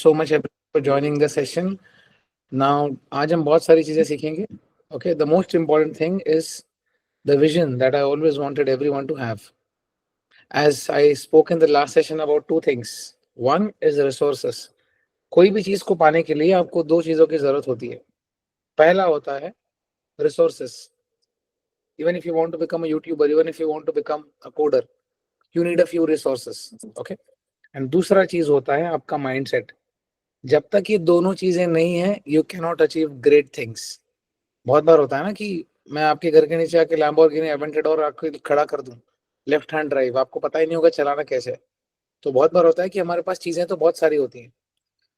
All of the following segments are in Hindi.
so much everyone for joining the session. Now, आज हम बहुत सारी चीजें सीखेंगे. Okay, the most important thing is the vision that I always wanted everyone to have. As I spoke in the last session about two things. One is resources. कोई भी चीज को पाने के लिए आपको दो चीजों की जरूरत होती है. पहला होता है resources. Even if you want to become a YouTuber, even if you want to become a coder, you need a few resources. Okay. And दूसरा चीज होता है आपका mindset. जब तक ये दोनों चीजें नहीं है you can not achieve great things. बहुत बार होता है ना कि मैं आपके घर के नीचे आके लैम्बोर्गिनी एवेंटेडोर आके खड़ा कर दूं, लेफ्ट हैंड ड्राइव, आपको पता ही नहीं होगा चलाना कैसे है. तो बहुत बार होता है कि हमारे पास चीजें तो बहुत सारी होती हैं.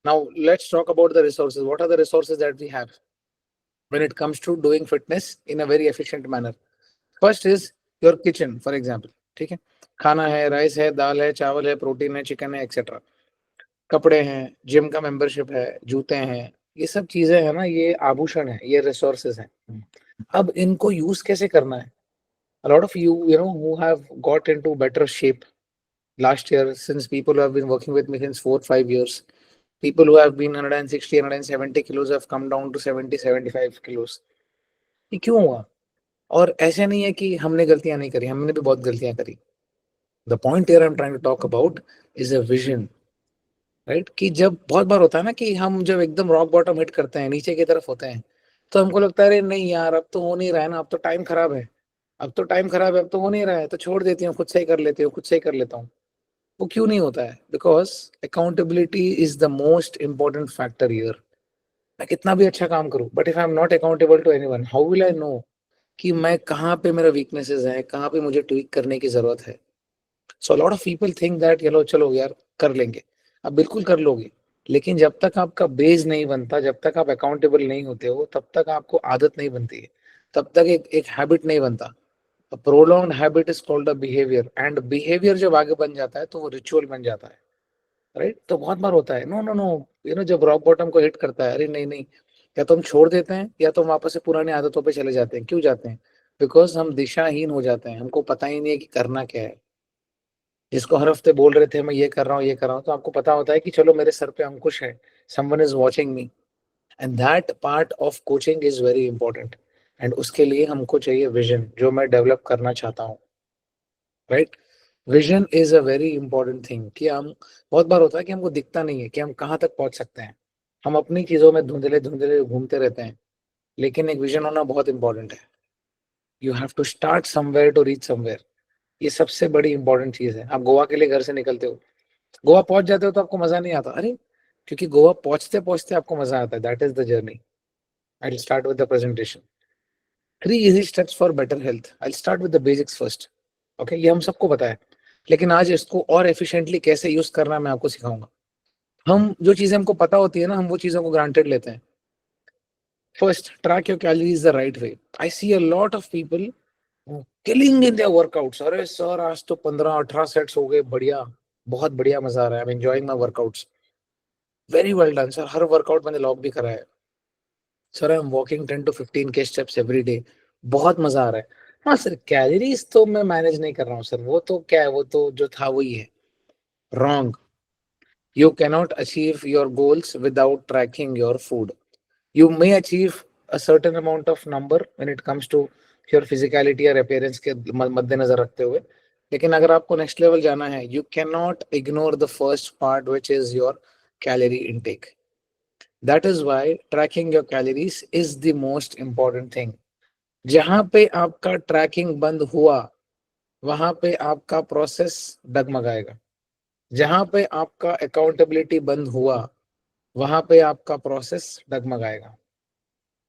Now let's talk about the resources. What are the resources that we have when it comes to doing fitness in a very efficient manner. First is your kitchen for example. ठीक है, खाना है, राइस है, दाल है, चावल है, प्रोटीन है, चिकन है, एक्सेट्रा. कपड़े हैं, जिम का मेंबरशिप है, जूते हैं, ये सब चीजें है ना, ये आभूषण है, ये रिसोर्सेज हैं. अब इनको यूज कैसे करना है? A lot of you know, who have got into better shape last year, since people who have been working with me since 4 5 years, people who have been 160 170 kilos have come down to 70 75 kilos. ये क्यों हुआ? और ऐसे नहीं है कि हमने गलतियां नहीं करी, हमने भी बहुत गलतियां करी. The point here I am trying to talk about is a vision. Right, कि जब बहुत बार होता है ना कि हम जब एकदम रॉक बॉटम हिट करते हैं, नीचे की तरफ होते हैं, तो हमको लगता है अरे नहीं यार, अब तो हो नहीं रहा है ना, अब तो टाइम खराब है, अब तो टाइम खराब है, अब तो हो नहीं रहा है, तो छोड़ देती हूँ, खुद से ही कर लेती हूँ, खुद से ही कर लेता हूँ. वो क्यों नहीं होता है? Because accountability is the most important factor here. मैं कितना भी अच्छा काम करूँ, but if I am not accountable to anyone, how will I know कि मैं कहाँ पे मेरा वीकनेसेस है, कहाँ पे मुझे ट्वीक करने की जरूरत है. So lot of people think that चलो चलो यार कर लेंगे. आप बिल्कुल कर लोगे, लेकिन जब तक आपका बेस नहीं बनता, जब तक आप अकाउंटेबल नहीं होते हो, तब तक आपको आदत नहीं बनती है, तब तक एक हैबिट नहीं बनता. Prolonged habit is called a behaviour, and behaviour जब आगे बन जाता है तो वो रिचुअल बन जाता है. राइट, तो बहुत बार होता है नो नो नो, जब रॉक बॉटम को हिट करता है, अरे नहीं नहीं, या तो हम छोड़ देते हैं या तो हम वापस से पुरानी आदतों पे चले जाते हैं. क्यों जाते हैं? बिकॉज हम दिशाहीन हो जाते हैं, हमको पता ही नहीं है कि करना क्या है. जिसको हर हफ्ते बोल रहे थे मैं ये कर रहा हूँ ये कर रहा हूँ, तो आपको पता होता है कि चलो मेरे सर पे अंकुश है, someone is watching me. And that part of coaching is very important. And उसके लिए हमको चाहिए विजन, जो मैं डेवलप करना चाहता हूँ. Right, vision is a very important thing. कि हम बहुत बार होता है कि हमको दिखता नहीं है कि हम कहाँ तक पहुंच सकते हैं, हम अपनी चीजों में धुंधले धुंधले घूमते रहते हैं. लेकिन एक विजन होना बहुत इंपॉर्टेंट है. You have to start somewhere to reach somewhere. ये सबसे बड़ी इंपॉर्टेंट चीज है. आप गोवा के लिए घर से निकलते हो, गोवा पहुंच जाते हो तो आपको मजा नहीं आता. अरे, क्योंकि गोवा पहुंचते पहुंचते आपको मजा आता है. That is the journey. I will start with the presentation. 3 easy steps for better health. I will start with the basics first. Okay, ये हम सबको पता है, लेकिन आज इसको और एफिशिएंटली कैसे यूज करना है मैं आपको सिखाऊंगा. हम जो चीजें हमको पता होती है ना, हम वो चीजों को ग्रांटेड लेते हैं. First, track your calories the right way. I see a lot of people killing in their workouts. अरे सर, आज तो 15 18 सेट्स हो गए, बढ़िया, बहुत बढ़िया, मजा आ रहा है, I am enjoying my workouts. Very well done sir, her workout मैंने लॉग भी करा है. Sir I am walking 10 to 15 K steps every day, बहुत मजा आ रहा है. हाँ सर, कैलोरीज तो मैं मैनेज नहीं कर रहा हूँ सर, वो तो क्या है, वो तो जो था वही है. Wrong. You cannot achieve your goals without tracking your food. You may achieve a certain amount of number when it comes to your physicality or appearance के मद्देनजर रखते हुए, लेकिन अगर आपको नेक्स्ट लेवल जाना है, you cannot ignore the first part which is your calorie intake. That is why tracking your calories is the most important thing. जहां पे आपका ट्रैकिंग बंद हुआ, वहां पे आपका प्रोसेस डगमगाएगा. जहां पे आपका अकाउंटेबिलिटी बंद हुआ, वहां पे आपका प्रोसेस डगमगाएगा.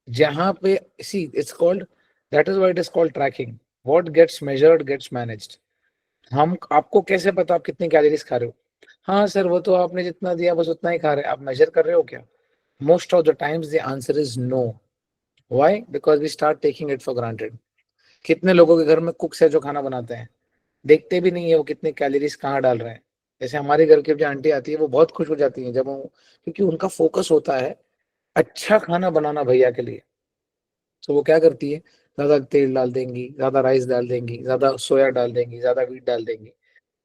जहां पे see it's called, that is why it is called tracking. What gets measured gets managed. हम आपको कैसे पता आप कितनी कैलोरीज खा रहे हो? हाँ सर, वो तो आपने जितना दिया बस उतना ही खा रहे हैं. आप मेजर कर रहे हो क्या? Most of the times the answer is no. Why? Because we start taking it for granted. कितने लोगों के घर में कुक्स है जो खाना बनाते हैं, देखते भी नहीं है वो कितनी कैलोरीज कहाँ डाल रहे हैं. जैसे हमारे घर की जो आंटी आती है वो बहुत खुश हो जाती है जब वो, क्योंकि उनका फोकस होता है अच्छा खाना बनाना भैया के लिए. तो वो क्या करती है, ज्यादा तेल डाल देंगी, ज्यादा राइस डाल देंगी, ज्यादा सोया डाल देंगी, ज्यादा वीट डाल देंगी.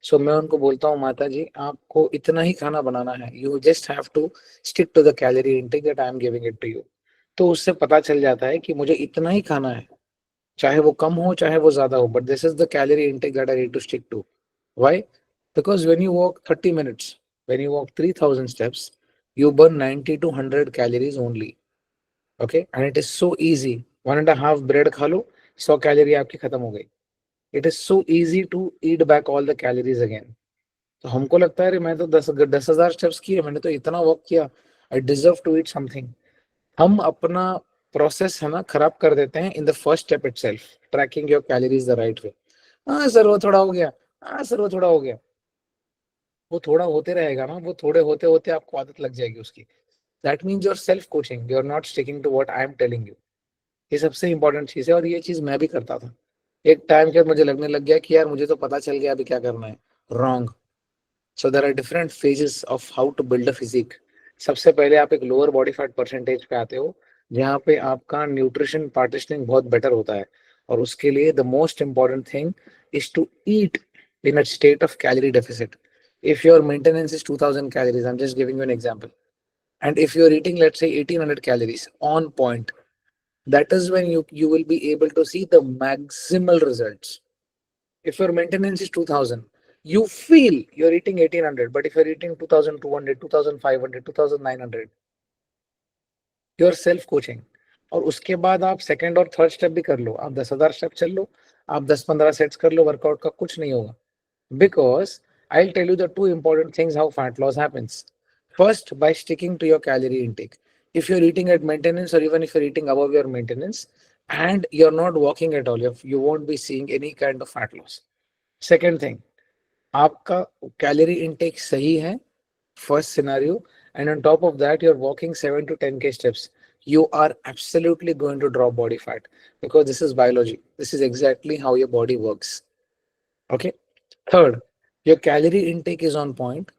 सो मैं उनको बोलता हूँ माता जी आपको इतना ही खाना बनाना है, you just have to stick to the calorie intake that I am giving it to you. तो उससे पता चल जाता है कि मुझे इतना ही खाना है, चाहे वो कम हो चाहे वो ज्यादा हो, but this is the calorie intake that I need to stick to. Why? Because when you walk 30 minutes, when you walk 3000 steps, you burn 90 to 100 calories only. Okay, and it is so easy. 1.5 bread खा लो, 100 कैलोरी आपकी खत्म हो गई। It is so easy to eat back all the calories again. तो हमको लगता है अरे मैं तो 10,000 स्टेप्स किए, मैंने तो इतना वॉक किया, I deserve to eat something. हम अपना प्रोसेस है ना खराब कर देते हैं in the first step itself, tracking your calories the right way. हाँ सर वो थोड़ा हो गया, हाँ सर वो थोड़ा हो गया, वो थोड़ा होते रहेगा ना, वो थोड़े होते होते आपको आदत लग जाएगी उसकी। That means your self coaching, you are not sticking to what I am telling you. ये सबसे इंपॉर्टेंट चीज है, और ये चीज मैं भी करता था। एक टाइम के बाद मुझे लगने लग गया कि यार मुझे तो पता चल गया अभी क्या करना है। Wrong. So there are different phases of how to build a physique. सबसे पहले आप एक लोअर बॉडी फैट परसेंटेज पे आते हो, जहाँ पे आपका न्यूट्रिशन पार्टिशनिंग बहुत बेटर होता है। और उसके लिए the most important thing is to eat in a state of calorie deficit. if your maintenance is 2000 calories, I'm just giving you an example, and if you're eating let's say 1800 calories on point, that is when you will be able to see the maximal results. If your maintenance is 2000, you feel you're eating 1800, but if you're eating 2200, 2500, 2900, you're self coaching। और उसके बाद आप सेकंड और थर्ड स्टेप भी कर लो, आप 10,000 स्टेप चल लो, आप 10-15 सेट्स कर लो, वर्कआउट का कुछ नहीं होगा। Because I'll tell you the two important things how fat loss happens. First, by sticking to your calorie intake. If you're eating at maintenance, or even if you're eating above your maintenance and you're not walking at all, you won't be seeing any kind of fat loss. Second thing, आपका calorie intake सही है, first scenario, and on top of that, you're walking 7 to 10K steps. You are absolutely going to drop body fat because this is biology. This is exactly how your body works. Okay. Third, your calorie intake is on point.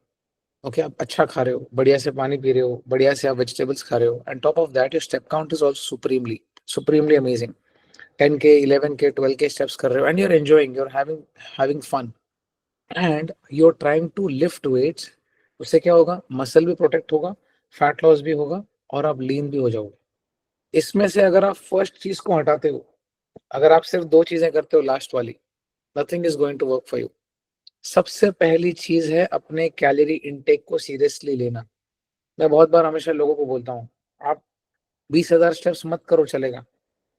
Okay, आप अच्छा खा रहे हो, बढ़िया से पानी पी रहे हो, बढ़िया से आप वेजिटेबल्स खा रहे हो, and top of that your step count is also supremely amazing. 10K 11K 12K steps कर रहे हो, and you're enjoying, you're having fun, and you're trying to lift weights. उससे क्या होगा, मसल भी प्रोटेक्ट होगा, फैट लॉस भी होगा, और आप लीन भी हो जाओगे। इसमें से अगर आप फर्स्ट चीज को हटाते हो, अगर आप सिर्फ दो चीजें करते हो लास्ट वाली, nothing is going to work for you. सबसे पहली चीज है अपने कैलोरी इनटेक को सीरियसली लेना। मैं बहुत बार हमेशा लोगों को बोलता हूँ, आप 20,000 स्टेप्स मत करो चलेगा,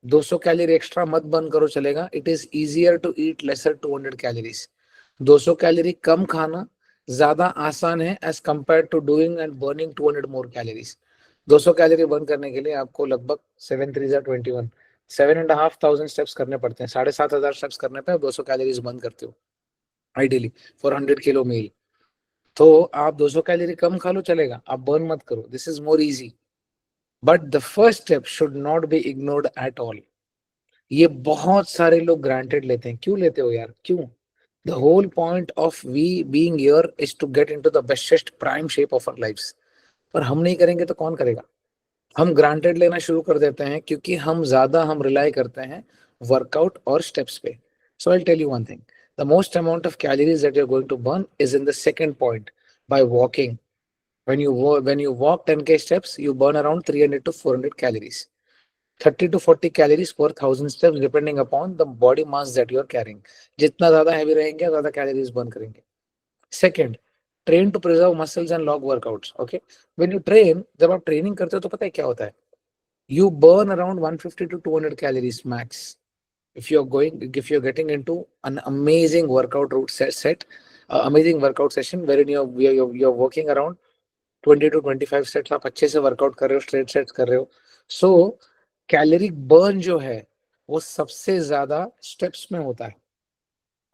200 कैलोरी एक्स्ट्रा मत बर्न करो चलेगा, it is easier to eat lesser 200 calories. 200 calorie कम खाना ज्यादा आसान है as compare to doing and burning 200 more calories. 200 calorie burn करने के लिए आपको लगभग 7 3 21 7,500 स्टेप्स करने पड़ते हैं। 7,500 स्टेप्स करने पे आप 200 कैलोरीज बर्न करते हो आइडियली फॉर 100 किलो मील। तो आप 200 कैलोरी कम खा लो चलेगा, आप बर्न मत करो, this is more easy. But the first step should not be ignored at all. ये बहुत सारे लोग ग्रांटेड लेते हैं, क्यों लेते हो यार, क्यों? The whole point of we being here is to get into the best prime shape of our lives. पर हम नहीं करेंगे तो कौन करेगा? हम ग्रांटेड लेना शुरू कर देते हैं क्योंकि हम रिलाई करते हैं वर्कआउट और स्टेप्स पे। So I tell you one thing, the most amount of calories that you are going to burn is in the second point, by walking. When you walk 10K steps, you burn around 300 to 400 calories, 30 to 40 calories per 1,000 steps, depending upon the body mass that you are carrying. जितना ज्यादा हैवी रहेंगे ज्यादा कैलोरीज बर्न करेंगे। Second, train to preserve muscles and log workouts. Okay, when you train, जब आप ट्रेनिंग करते हो तो पता है क्या होता है, you burn around 150 to 200 calories max. If you're getting into an amazing workout route amazing workout session wherein you're working around 20 to 25 sets, आप अच्छे से वर्कआउट कर रहे हो, स्ट्रेट सेट्स कर रहे हो। सो कैलोरी बर्न जो है वो सबसे ज्यादा स्टेप्स में होता है।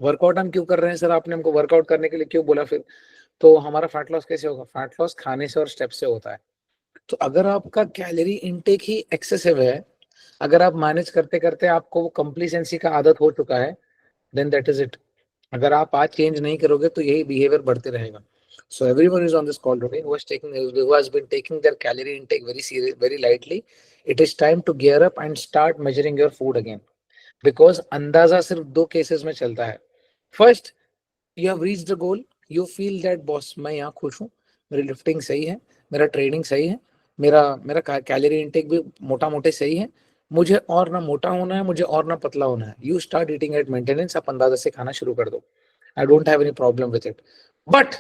वर्कआउट हम क्यों कर रहे हैं सर, आपने हमको वर्कआउट करने के लिए क्यों बोला फिर? तो हमारा फैट लॉस कैसे होगा? फैट लॉस खाने से और स्टेप से होता है। तो अगर आपका कैलोरी इनटेक ही एक्सेसिव है, अगर आप मैनेज करते करते आपको वो कंप्लीसेंसी का आदत हो चुका है, देन दैट इज इट। अगर आप आज चेंज नहीं करोगे तो यही बिहेवियर बढ़ते रहेगा। So everyone is on this call today who has been taking their calorie intake very serious, very lightly. It is time to gear up and start measuring your food again. Because अंदाजा सिर्फ दो केसेस में चलता है। First, you have reached the goal, you feel that boss मैं यहाँ खुश हूँ, मेरी लिफ्टिंग सही है, मेरा ट्रेनिंग सही है, मेरा मेरा कैलोरी इनटेक भी मोटा मोटे सही है, मुझे और ना मोटा होना है, मुझे और ना पतला होना है। You start eating at maintenance, आप अंदाजा से खाना शुरू कर दो। I don't have any problem with it. But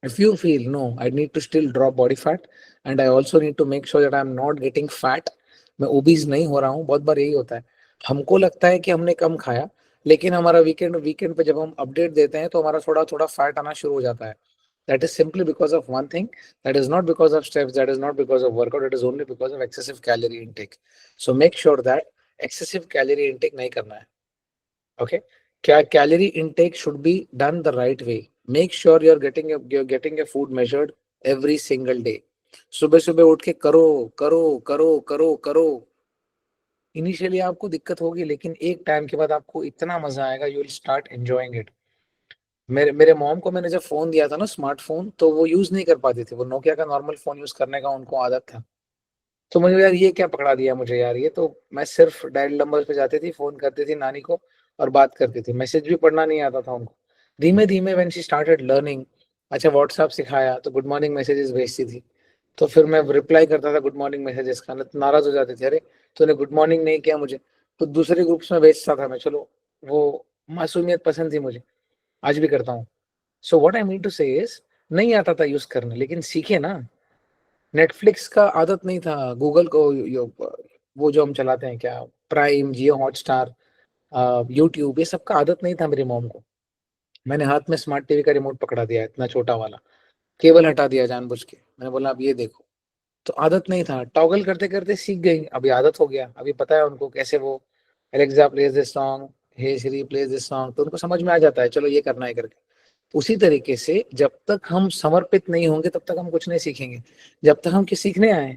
if you feel no, I need to still drop body fat and I also need to make sure that I'm not getting fat, मैं ओबीज नहीं हो रहा हूँ। बहुत बार यही होता है, हमको लगता है कि हमने कम खाया, लेकिन हमारा वीकेंड वीकेंड पे जब हम अपडेट देते हैं तो हमारा थोड़ा थोड़ा फैट आना शुरू हो जाता है। That is simply because of one thing. That is not because of steps. That is not because of workout. It is only because of excessive calorie intake. So make sure that excessive calorie intake नहीं करना है. Okay, calorie intake should be done the right way. Make sure you're getting a food measured every single day. सुबह सुबह उठ के करो करो करो करो करो। इनिशियली आपको दिक्कत होगी, लेकिन एक टाइम के बाद आपको इतना मजा आएगा, you will start enjoying it. मेरे मॉम को मैंने जब फोन दिया था ना, स्मार्टफोन, तो वो यूज नहीं कर पाती थी, वो नोकिया का नॉर्मल फोन यूज करने का उनको आदत था। तो मुझे यार ये क्या पकड़ा दिया मुझे यार, ये तो मैं सिर्फ डायल नंबर पे जाती थी, फोन करती थी नानी को और बात करती थी, मैसेज भी पढ़ना नहीं आता था उनको। धीमे धीमे व्हेन शी स्टार्टेड लर्निंग, अच्छा व्हाट्सएप सिखाया तो गुड मॉर्निंग मैसेजेस भेजती थी, तो फिर मैं रिप्लाई करता था गुड मॉर्निंग मैसेजेस का, तो नाराज हो जाती थी, अरे तूने गुड मॉर्निंग नहीं किया मुझे, तो दूसरे ग्रुप्स में भेजता था मैं। चलो, वो मासूमियत पसंद थी मुझे, आज भी करता हूँ। So what I mean to say is, नहीं आता था यूज करने, लेकिन सीखे ना। नेटफ्लिक्स का आदत नहीं था, गूगल को वो जो हम चलाते हैं क्या, प्राइम, जियो हॉटस्टार, यूट्यूब, ये सब का आदत नहीं था मेरी मॉम को। मैंने हाथ में स्मार्ट टीवी का रिमोट पकड़ा दिया, इतना छोटा वाला, केबल हटा दिया जानबूझ के, मैंने बोला अब ये देखो। तो आदत नहीं था, टॉगल करते करते सीख गई, अभी आदत हो गया, अभी पता है उनको कैसे वो Alexa plays this song, hey Siri plays this song, तो उनको समझ में आ जाता है, चलो ये करना है करके। उसी तरीके से जब तक हम समर्पित नहीं होंगे तब तक हम कुछ नहीं सीखेंगे। जब तक हम किसी सीखने आए,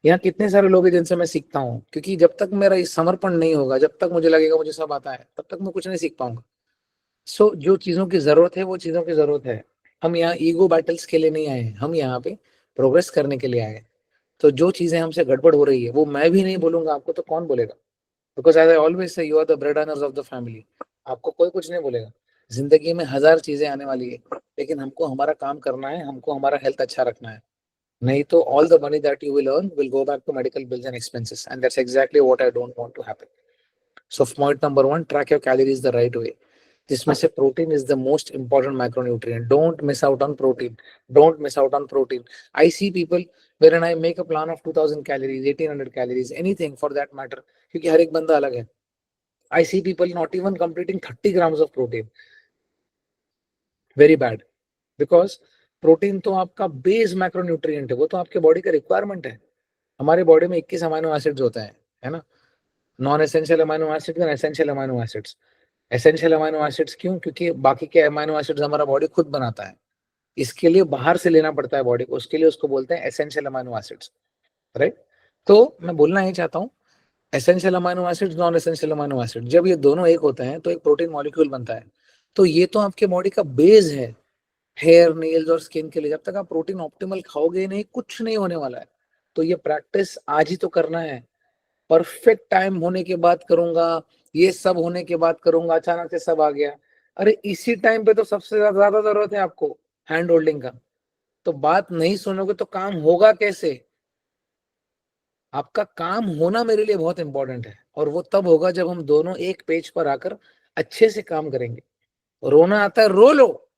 यहाँ कितने सारे लोग हैं जिनसे मैं सीखता हूँ, क्योंकि जब तक मेरा ये समर्पण नहीं होगा, जब तक मुझे लगेगा मुझे सब आता है, तब तक मैं कुछ नहीं सीख पाऊंगा। सो जो चीजों की जरूरत है वो चीजों की जरूरत है। हम यहाँ ईगो बैटल्स के लिए नहीं आए हैं, हम यहाँ पे प्रोग्रेस करने के लिए आए हैं। तो जो चीजें हमसे गड़बड़ हो रही है वो मैं भी नहीं बोलूंगा आपको, तो कौन बोलेगा? Because as I always say, you are the bread earners of the family. आपको कोई कुछ नहीं बोलेगा। जिंदगी में हजार चीजें आने वाली है, लेकिन हमको हमारा काम करना है, हमको हमारा हेल्थ अच्छा रखना है। नहीं तो all the money that you will earn will go back to medical bills and expenses, and that's exactly what I don't want to happen. So point number one, track your calories the right way. जिसमें से protein is the most important macronutrient. Don't miss out on protein. Don't miss out on protein. I see people wherein I make a plan of 2000 calories, 1800 calories, anything for that matter, क्योंकि हर एक बंदा अलग है। I see people not even completing 30 grams of protein. Very bad. Because protein तो आपका बेस मैक्रोन्यूट्रिएंट है, वो तो आपके बॉडी का रिक्वायरमेंट है। हमारे बॉडी में 21 अमाइनो एसिड्स होते हैं, है ना? नॉन एसेंशियल अमाइनो एसिड्स और essential amino acids. Essential amino acids क्यों? क्योंकि बाकी के अमाइनो एसिड्स हमारा बॉडी खुद बनाता है, इसके लिए बाहर से लेना पड़ता है बॉडी को, उसके लिए उसको बोलते हैं एसेंशियल अमाइनो एसिड्स, राइट? तो मैं बोलना ही चाहता हूँ, essential amino acids, non essential amino acid, जब ये दोनों एक होते हैं तो एक प्रोटीन मॉलिक्यूल बनता है। तो ये तो आपके बॉडी का बेस है, हेयर, नेल्स और स्किन के लिए। जब तक आप प्रोटीन ऑप्टिमल खाओगे नहीं, कुछ नहीं होने वाला है। तो ये प्रैक्टिस आज ही तो करना है। परफेक्ट टाइम होने के बाद करूंगा, ये सब होने के बाद करूंगा, अचानक से सब आ गया, अरे इसी टाइम पे तो सबसे ज्यादा जरूरत है आपको हैंड होल्डिंग का। तो बात नहीं सुनोगे तो काम होगा कैसे? आपका काम होना मेरे लिए बहुत इंपॉर्टेंट है, और वो तब होगा जब हम दोनों एक पेज पर आकर अच्छे से काम करेंगे। रोना आता है, रो लो,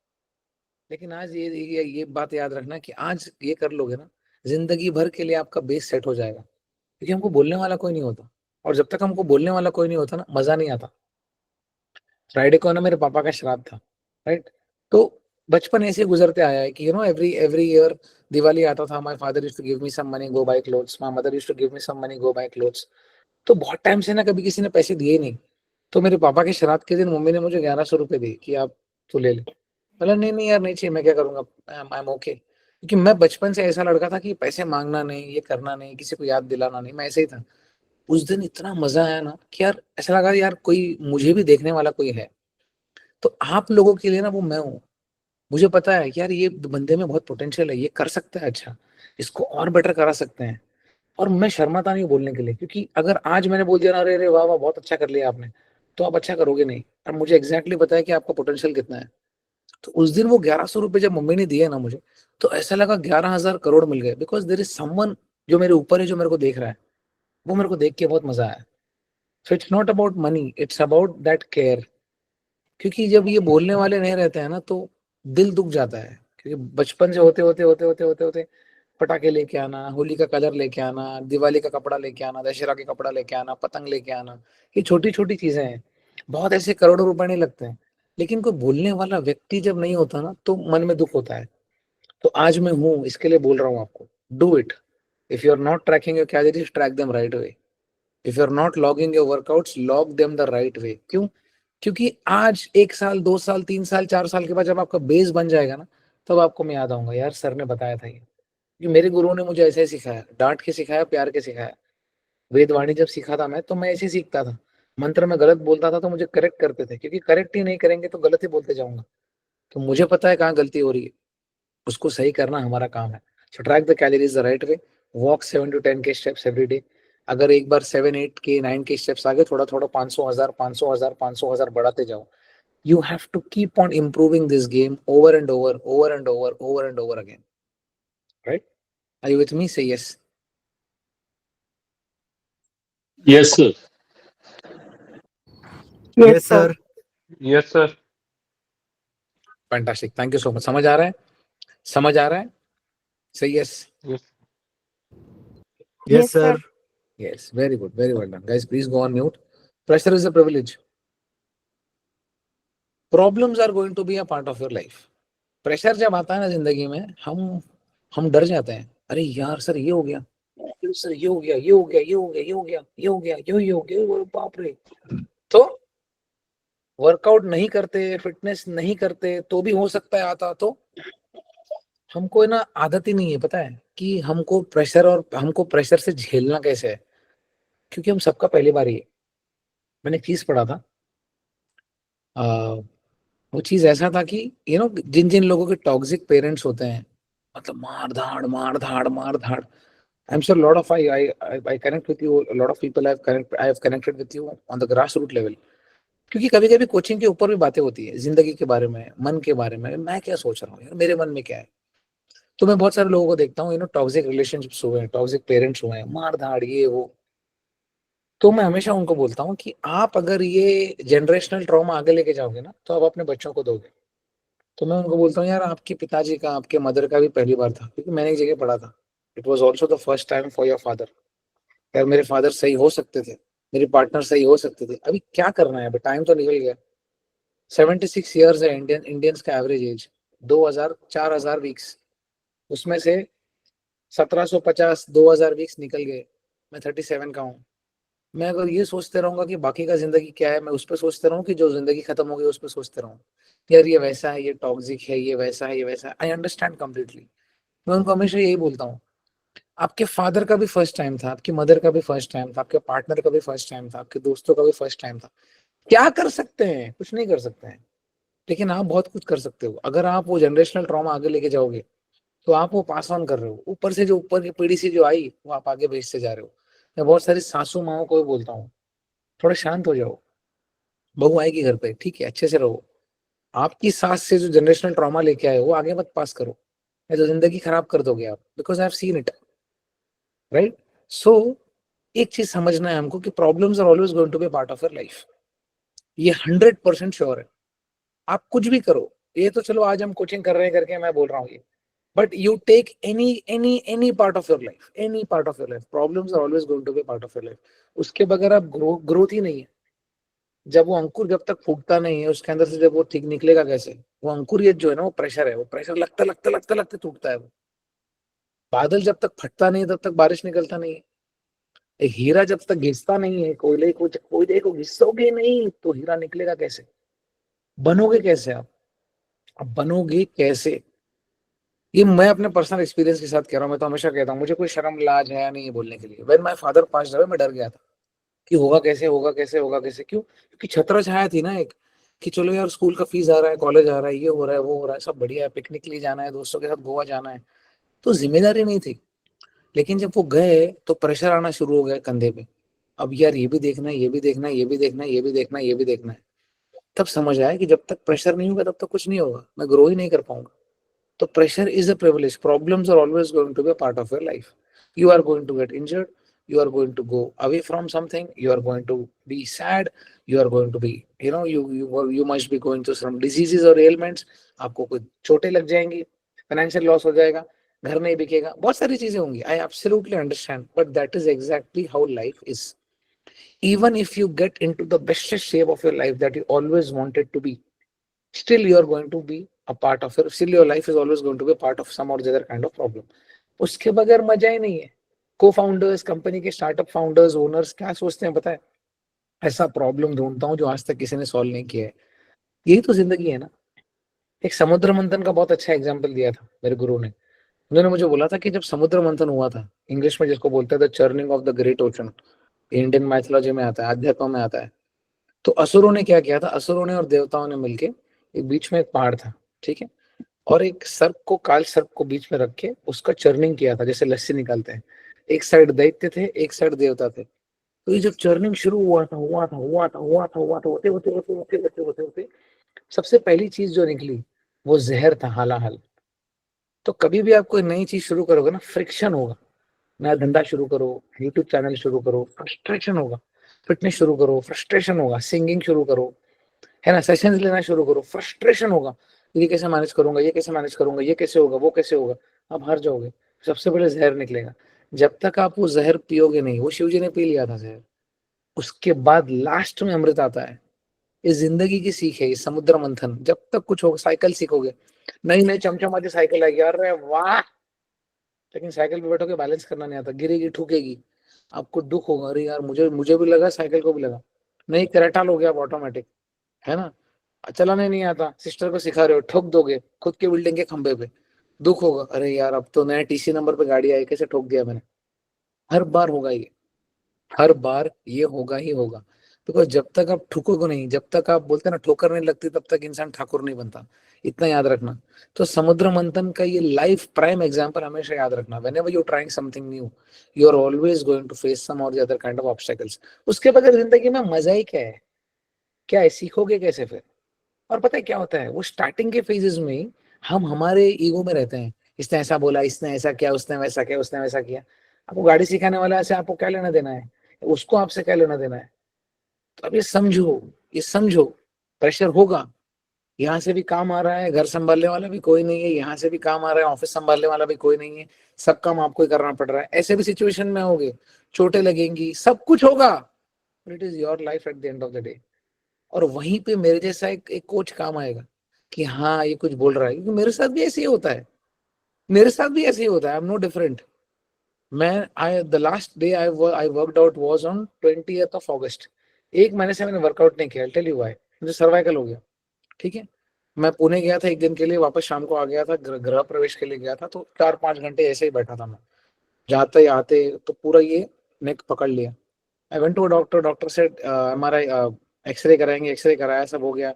लेकिन आज ये बात याद रखना कि आज ये कर लोगे ना, जिंदगी भर के लिए आपका बेस सेट हो जाएगा। क्योंकि हमको बोलने वाला कोई नहीं होता, और जब तक हमको बोलने वाला कोई नहीं होता ना, मजा नहीं आता। फ्राइडे को ना मेरे पापा का श्राद्ध था, राइट? तो बचपन ऐसे गुजरते आया है कि एवरी एवरी ईयर दिवाली आता था, my father used to give me some money, go buy clothes, my mother used to give me some money, go buy clothes. तो बहुत टाइम से ना कभी किसी ने पैसे दिए नहीं। तो मेरे पापा के श्राद्ध के दिन मम्मी ने मुझे 1100 रुपए दी कि आप तू ले ले। बोला नहीं नहीं यार, नहीं चाहिए, मैं क्या करूंगा, आई एम ओके। क्योंकि मैं बचपन से ऐसा लड़का था कि पैसे मांगना नहीं, ये करना नहीं, किसी को याद दिलाना नहीं, मैं ऐसे ही था। उस दिन इतना मजा आया ना कि यार ऐसा लगा यार कोई मुझे भी देखने वाला कोई है। तो आप लोगों के लिए ना वो मैं हूँ। मुझे पता है कि यार ये बंदे में बहुत पोटेंशियल है, ये कर सकता है अच्छा, इसको और बेटर करा सकते हैं। और मैं शर्माता नहीं हूँ बोलने के लिए, क्योंकि अगर आज मैंने बोल दिया ना, अरे अरे वाह वाह बहुत अच्छा कर लिया आपने, तो आप अच्छा करोगे नहीं। और मुझे एग्जैक्टली पता है कि आपका पोटेंशियल कितना है। तो उस दिन वो 1100 रुपए जब मम्मी ने दिए ना मुझे, तो ऐसा लगा 11,000 करोड़ मिल गए, बिकॉज देर इज समवन जो मेरे ऊपर है, जो मेरे को देख रहा है। वो मेरे को देख के बहुत मजा आया। So it's not about money, it's about that care. क्योंकि जब ये बोलने वाले नहीं रहते हैं ना, तो दिल दुख जाता है। क्योंकि बचपन से होते पटाखे लेके आना, होली का कलर लेके आना, दिवाली का कपड़ा लेके आना, दशहरा के कपड़ा लेके आना, पतंग लेके आना, ये छोटी छोटी चीजें हैं। बहुत ऐसे करोड़ों रुपए नहीं लगते हैं। लेकिन कोई बोलने वाला व्यक्ति जब नहीं होता ना, तो मन में दुख होता है। तो आज मैं हूं, इसके लिए बोल रहा हूँ आपको, do it. If you are not tracking your calories, track them right way. If you are not logging your workouts, log them the right way. क्यों? क्योंकि आज 1 साल, 2 साल, 3 साल, 4 साल के बाद जब आपका बेस बन जाएगा ना, तब आपको मैं याद आऊंगा, यार सर ने बताया था ये मेरे गुरुओं ने मुझे ऐसे ही सिखाया, डांट के सिखाया, प्यार के सिखाया। वेदवाणी जब सीखा था मैं, तो मैं ऐसे ही सीखता था। मंत्र में गलत बोलता था तो मुझे करेक्ट करते थे, क्योंकि करेक्ट ही नहीं करेंगे तो गलत ही बोलते जाऊंगा। तो मुझे पता है कहाँ गलती हो रही है, उसको सही करना हमारा काम है। So track the calories the right way, walk 7 to 10 के स्टेप्स एवरी डे। अगर एक बार 7, 8 के 9 के स्टेप्स आगे, थोड़ा थोड़ा 500,000, 500,000, 500,000 बढ़ाते जाओ। You have to keep on improving this game over and over, over and over, over and over again. Right? Are you with me? Say yes. Yes, sir. Yes, Yes, sir. sir. Yes, sir. Fantastic. Thank you so much. समझ आ रहा है? समझ आ रहा है? Say yes. Yes. Yes, Yes, sir. sir. Yes. Very good. Very well done. Guys, please go on mute. Pressure is a privilege. Problems are going to be a part of your life. Pressure जब आता है ना जिंदगी में, हम डर जाते हैं। अरे यार सर ये हो गया, सर ये हो गया, ये हो गया, ये हो गया, ये हो गया, ये हो गया, ये हो गया, बाप रे। तो वर्कआउट नहीं करते, फिटनेस नहीं करते तो भी हो सकता है आता। तो हमको ना आदत ही नहीं है, पता है कि हमको प्रेशर, और हमको प्रेशर से झेलना कैसे है। क्योंकि हम सबका पहली बार ही है। मैंने एक चीज पढ़ा था, आ, वो चीज ऐसा था कि जिन जिन लोगों के टॉक्सिक पेरेंट्स होते हैं, मतलब मार धाड़ मार धाड़ मार धाड़। I am sure lot of I connect with you, lot of people I have connected with you on the grass root level. क्योंकि कभी कभी कोचिंग के ऊपर भी बातें होती है, जिंदगी के बारे में, मन के बारे में, मैं क्या सोच रहा हूँ यार, मेरे मन में क्या है। तो मैं बहुत सारे लोगों को देखता हूँ, टॉक्सिक रिलेशनशिप्स हुए हैं, टॉक्सिक पेरेंट्स हुए हैं, मार धाड़ ये वो। तो मैं हमेशा उनको बोलता हूँ कि आप अगर ये जनरेशनल ट्रॉमा आगे लेके जाओगे ना, तो आप अपने बच्चों को दोगे। तो मैं उनको बोलता हूँ, यार आपके पिताजी का, आपके मदर का भी पहली बार था, क्योंकि मैंने एक जगह पढ़ा था, it was also the first time for your father. यार मेरे फादर सही हो सकते थे, मेरे पार्टनर सही हो सकते थे, अभी क्या करना है, अभी टाइम तो निकल गया। 76 ईयर्स है इंडियंस का एवरेज एज। 4,000 वीक्स, उसमें से 1750, 2,000 वीक्स निकल गए। मैं 37 का हूँ। मैं अगर ये सोचते रहूंगा कि बाकी का जिंदगी क्या है, मैं उस पर सोचते रहूँ कि जो जिंदगी खत्म हो गई उस पर सोचते रहूँ, यार ये वैसा है, ये टॉक्सिक है, ये वैसा है, ये वैसा है। I understand completely. मैं उनको हमेशा यही बोलता हूँ, आपके फादर का भी फर्स्ट टाइम था, आपकी मदर का भी फर्स्ट टाइम था, आपके पार्टनर का भी फर्स्ट टाइम था, आपके दोस्तों का भी फर्स्ट टाइम था। क्या कर सकते हैं? कुछ नहीं कर सकते हैं। लेकिन आप बहुत कुछ कर सकते हो, अगर आप वो जनरेशनल ट्रॉमा आगे लेके जाओगे, तो आप वो पास ऑन कर रहे हो। ऊपर से जो ऊपर की पीढ़ी से जो आई, वो आप आगे भेजते जा रहे हो। मैं बहुत सारी सासू माओ को भी बोलता हूँ, थोड़ा शांत हो जाओ। बहू आएगी घर पे, ठीक है, अच्छे से रहो। आपकी सास से जो जनरेशनल ट्रॉमा लेके आए हो, वो आगे मत पास करो, नहीं तो जिंदगी खराब कर दोगे आप। Because I have seen it, right? So एक चीज समझना है हमको कि problems are always going to be part of your life. ये 100% श्योर है। आप कुछ भी करो, ये तो चलो आज हम कोचिंग कर रहे हैं करके मैं बोल रहा हूँ ये, but you take any part of your life, any part of your life, problems are always going to be part of your life. उसके बगैर आप ग्रोथ ही नहीं है। जब वो अंकुर जब तक फूटता नहीं है, उसके अंदर से जब वो ठीक निकलेगा कैसे? वो अंकुर ये जो है ना, वो प्रेशर है, वो प्रेशर लगता लगता लगता लगता टूटता है वो। बादल जब तक फटता नहीं है, तब तक बारिश निकलता नहीं है। एक हीरा जब तक घिसता नहीं है, कोयले को घिसोगे नहीं तो हीरा निकलेगा कैसे? बनोगे कैसे आप? अब बनोगे कैसे? ये मैं अपने पर्सनल एक्सपीरियंस के साथ कह रहा हूँ। मैं तो हमेशा कहता हूँ, मुझे कोई शर्म लाज है नहीं ये बोलने के लिए। When my father passed away, मैं डर गया था कि होगा कैसे, होगा कैसे, होगा कैसे। क्यों? क्योंकि छत्र छाया थी ना एक, कि चलो यार स्कूल का फीस आ रहा है, कॉलेज आ रहा है, ये हो रहा है, वो हो रहा है, सब बढ़िया है, पिकनिक लिए जाना है, दोस्तों के साथ गोवा जाना है। तो जिम्मेदारी नहीं थी। लेकिन जब वो गए तो प्रेशर आना शुरू हो गया कंधे पे। अब यार ये भी देखना है, ये भी देखना है, ये भी देखना है, ये भी देखना है, ये भी देखना है। तब समझ आया कि जब तक प्रेशर नहीं होगा तब तक कुछ नहीं होगा, मैं ग्रो ही नहीं कर पाऊंगा। तो pressure is a privilege. Problems are always going to be a part of your life. You are going to get injured. You are going to go away from something. You are going to be sad. You are going to be, you must be going through some diseases or ailments. आपको कुछ चोटें लग जाएंगी, फाइनेंशियल लॉस हो जाएगा, घर नहीं बिकेगा, बहुत सारी चीजें होंगी. I absolutely understand, but that is exactly how life is. Even if you get into the best shape of your life that you always wanted to be, still you are going to be a part of your, still your life is always going to be a part of some or the other kind of problem. उसके बगैर मजा ही नहीं है. को फाउंडर्स, कंपनी के स्टार्टअप फाउंडर्स, ओनर्स क्या सोचते हैं पता है? ऐसा प्रॉब्लम ढूंढता हूँ जो आज तक किसी ने सॉल्व नहीं किया है. यही तो जिंदगी है ना. एक समुद्र मंथन का बहुत अच्छा एग्जाम्पल दिया था मेरे गुरु ने. उन्होंने मुझे बोला था कि जब समुद्र मंथन हुआ था, इंग्लिश में जिसको बोलते हैं the churning of the great ocean, Indian mythology में आता है, अध्यात्म में आता है. तो असुरों ने क्या किया था? असुरों ने और देवताओं ने मिलके एक बीच में एक पहाड़ था, ठीक है, और एक सर्प को, काल सर्प को बीच में रख के उसका चर्निंग किया था, जैसे लस्सी निकालते हैं. एक साइड दैत्य थे, एक साइड देवता थे. तो ये जब चर्निंग शुरू होते होते होते होते होते होते होते सबसे पहली चीज जो निकली वो जहर था, हालाहल. तो कभी भी आप कोई नई चीज शुरू करोगे ना, फ्रिक्शन होगा. नया धंधा शुरू करो, यूट्यूब चैनल शुरू करो, फ्रस्ट्रेशन होगा. फिटनेस शुरू करो, फ्रस्ट्रेशन होगा. सिंगिंग शुरू करो, है ना, सेशंस लेना शुरू करो, फ्रस्ट्रेशन होगा. ये कैसे मैनेज करूंगा, ये कैसे मैनेज करूंगा, ये कैसे होगा, वो कैसे होगा. आप हार जाओगे. सबसे पहले जहर निकलेगा. जब तक आप वो जहर पियोगे नहीं, वो शिव जी ने पी लिया था जहर, उसके बाद लास्ट में अमृत आता है. ये जिंदगी की सीख है, ये समुद्र मंथन. जब तक कुछ होगा, साइकिल सीखोगे, नई नई चमचमाती साइकिल आएगी, अरे वाह, लेकिन साइकिल पे बैठोगे बैलेंस करना नहीं आता, गिरेगी, ठुकेगी, आपको दुख होगा, अरे यार मुझे मुझे भी लगा, साइकिल को भी लगा. नहीं, करेटा लो गया ऑटोमेटिक, है ना. चलाने नहीं आता, सिस्टर को सिखा रहे हो, ठोक दोगे खुद के बिल्डिंग के खंबे पे, दुख होगा, अरे यार अब तो नया टीसी नंबर पे गाड़ी आई, कैसे ठोक दिया मैंने. हर बार होगा ये, हर बार ये होगा ही होगा. बिकॉज जब तक आप ठुकोगे नहीं, जब तक आप बोलते हैं ना ठोकर नहीं लगती, तब तक इंसान ठाकुर नहीं बनता. इतना याद रखना. तो समुद्र मंथन का ये लाइफ प्राइम एग्जांपल हमेशा याद रखना. Whenever you trying something new, you are always going to face some or the other kind of obstacles. उसके बगैर जिंदगी में मजा ही क्या है? क्या है, सीखोगे कैसे फिर? और पता है क्या होता है, वो स्टार्टिंग के फेजेस में हम हमारे ईगो में रहते हैं. इसने ऐसा बोला, इसने ऐसा किया, उसने वैसा किया, उसने वैसा किया. आपको गाड़ी सिखाने वाला से आपको क्या लेना देना है? उसको आपसे क्या लेना देना है? तो अब ये समझो, ये समझो, प्रेशर होगा. यहाँ से भी काम आ रहा है, घर संभालने वाला भी कोई नहीं है, यहाँ से भी काम आ रहा है, ऑफिस संभालने वाला भी कोई नहीं है, सब काम आपको ही करना पड़ रहा है. ऐसे भी सिचुएशन में होगे, चोटें लगेंगी, सब कुछ होगा. It is your life at the end of the day. और वहीं पे मेरे जैसा एक कोच काम आएगा कि हाँ ये कुछ बोल रहा है, क्योंकि मेरे साथ भी ऐसे ही होता है. मेरे साथ भी ऐसे ही होता है. I am no different. मैं the last day I worked out was on 20th of August. एक महीने से मैंने वर्कआउट नहीं किया. Tell you why. मुझे सर्वाइकल हो गया, ठीक है. मैं पुणे गया था एक दिन के लिए, वापस शाम को आ गया था, गृह प्रवेश के लिए गया था. तो 4-5 घंटे ऐसे ही बैठा था मैं. जाते आते तो पूरा ये नेक पकड़ लिया. I went to doctor. Doctor से हमारा एक्सरे कराएंगे, एक्सरे कराया, सब हो गया.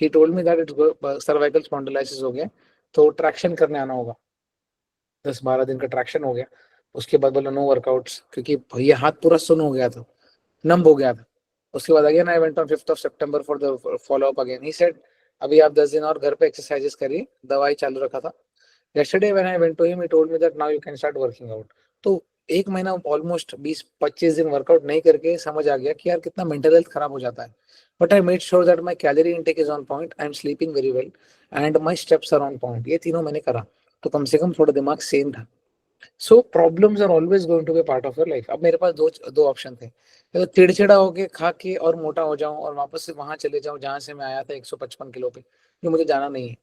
He told me that it's cervical spondylosis हो गया, तो ट्रैक्शन करने आना होगा. 10-12 दिन का ट्रैक्शन हो गया. उसके बाद बोला नो वर्कआउट्स, क्योंकि ये हाथ पूरा सुन हो गया था, नंब हो गया था. उसके बाद again I went on 5th of September for the follow up again. He said अभी आप 10 दिन और घर पे एक्सरसाइजेस करिए, दवाई चालू रखा था. Yesterday when I went to him, he told me that now you can start working out. तो एक महीना ऑलमोस्ट 20-25 दिन वर्कआउट नहीं करके समझ आ गया कि यार कितना मेंटल हेल्थ खराब हो जाता है. But I made sure that my calorie intake is on point, I am sleeping very well and my steps are on point. ये तीनों मैंने करा तो कम से कम थोड़ा दिमाग सेम था. So problems are always going to be part of your life. अब मेरे पास दो ऑप्शन थे. तो चिड़चिड़ा होके खा के और मोटा हो जाऊं और वापस से वहां चले जाऊं जहां से मैं आया था 155 किलो पे, जो मुझे जाना नहीं है.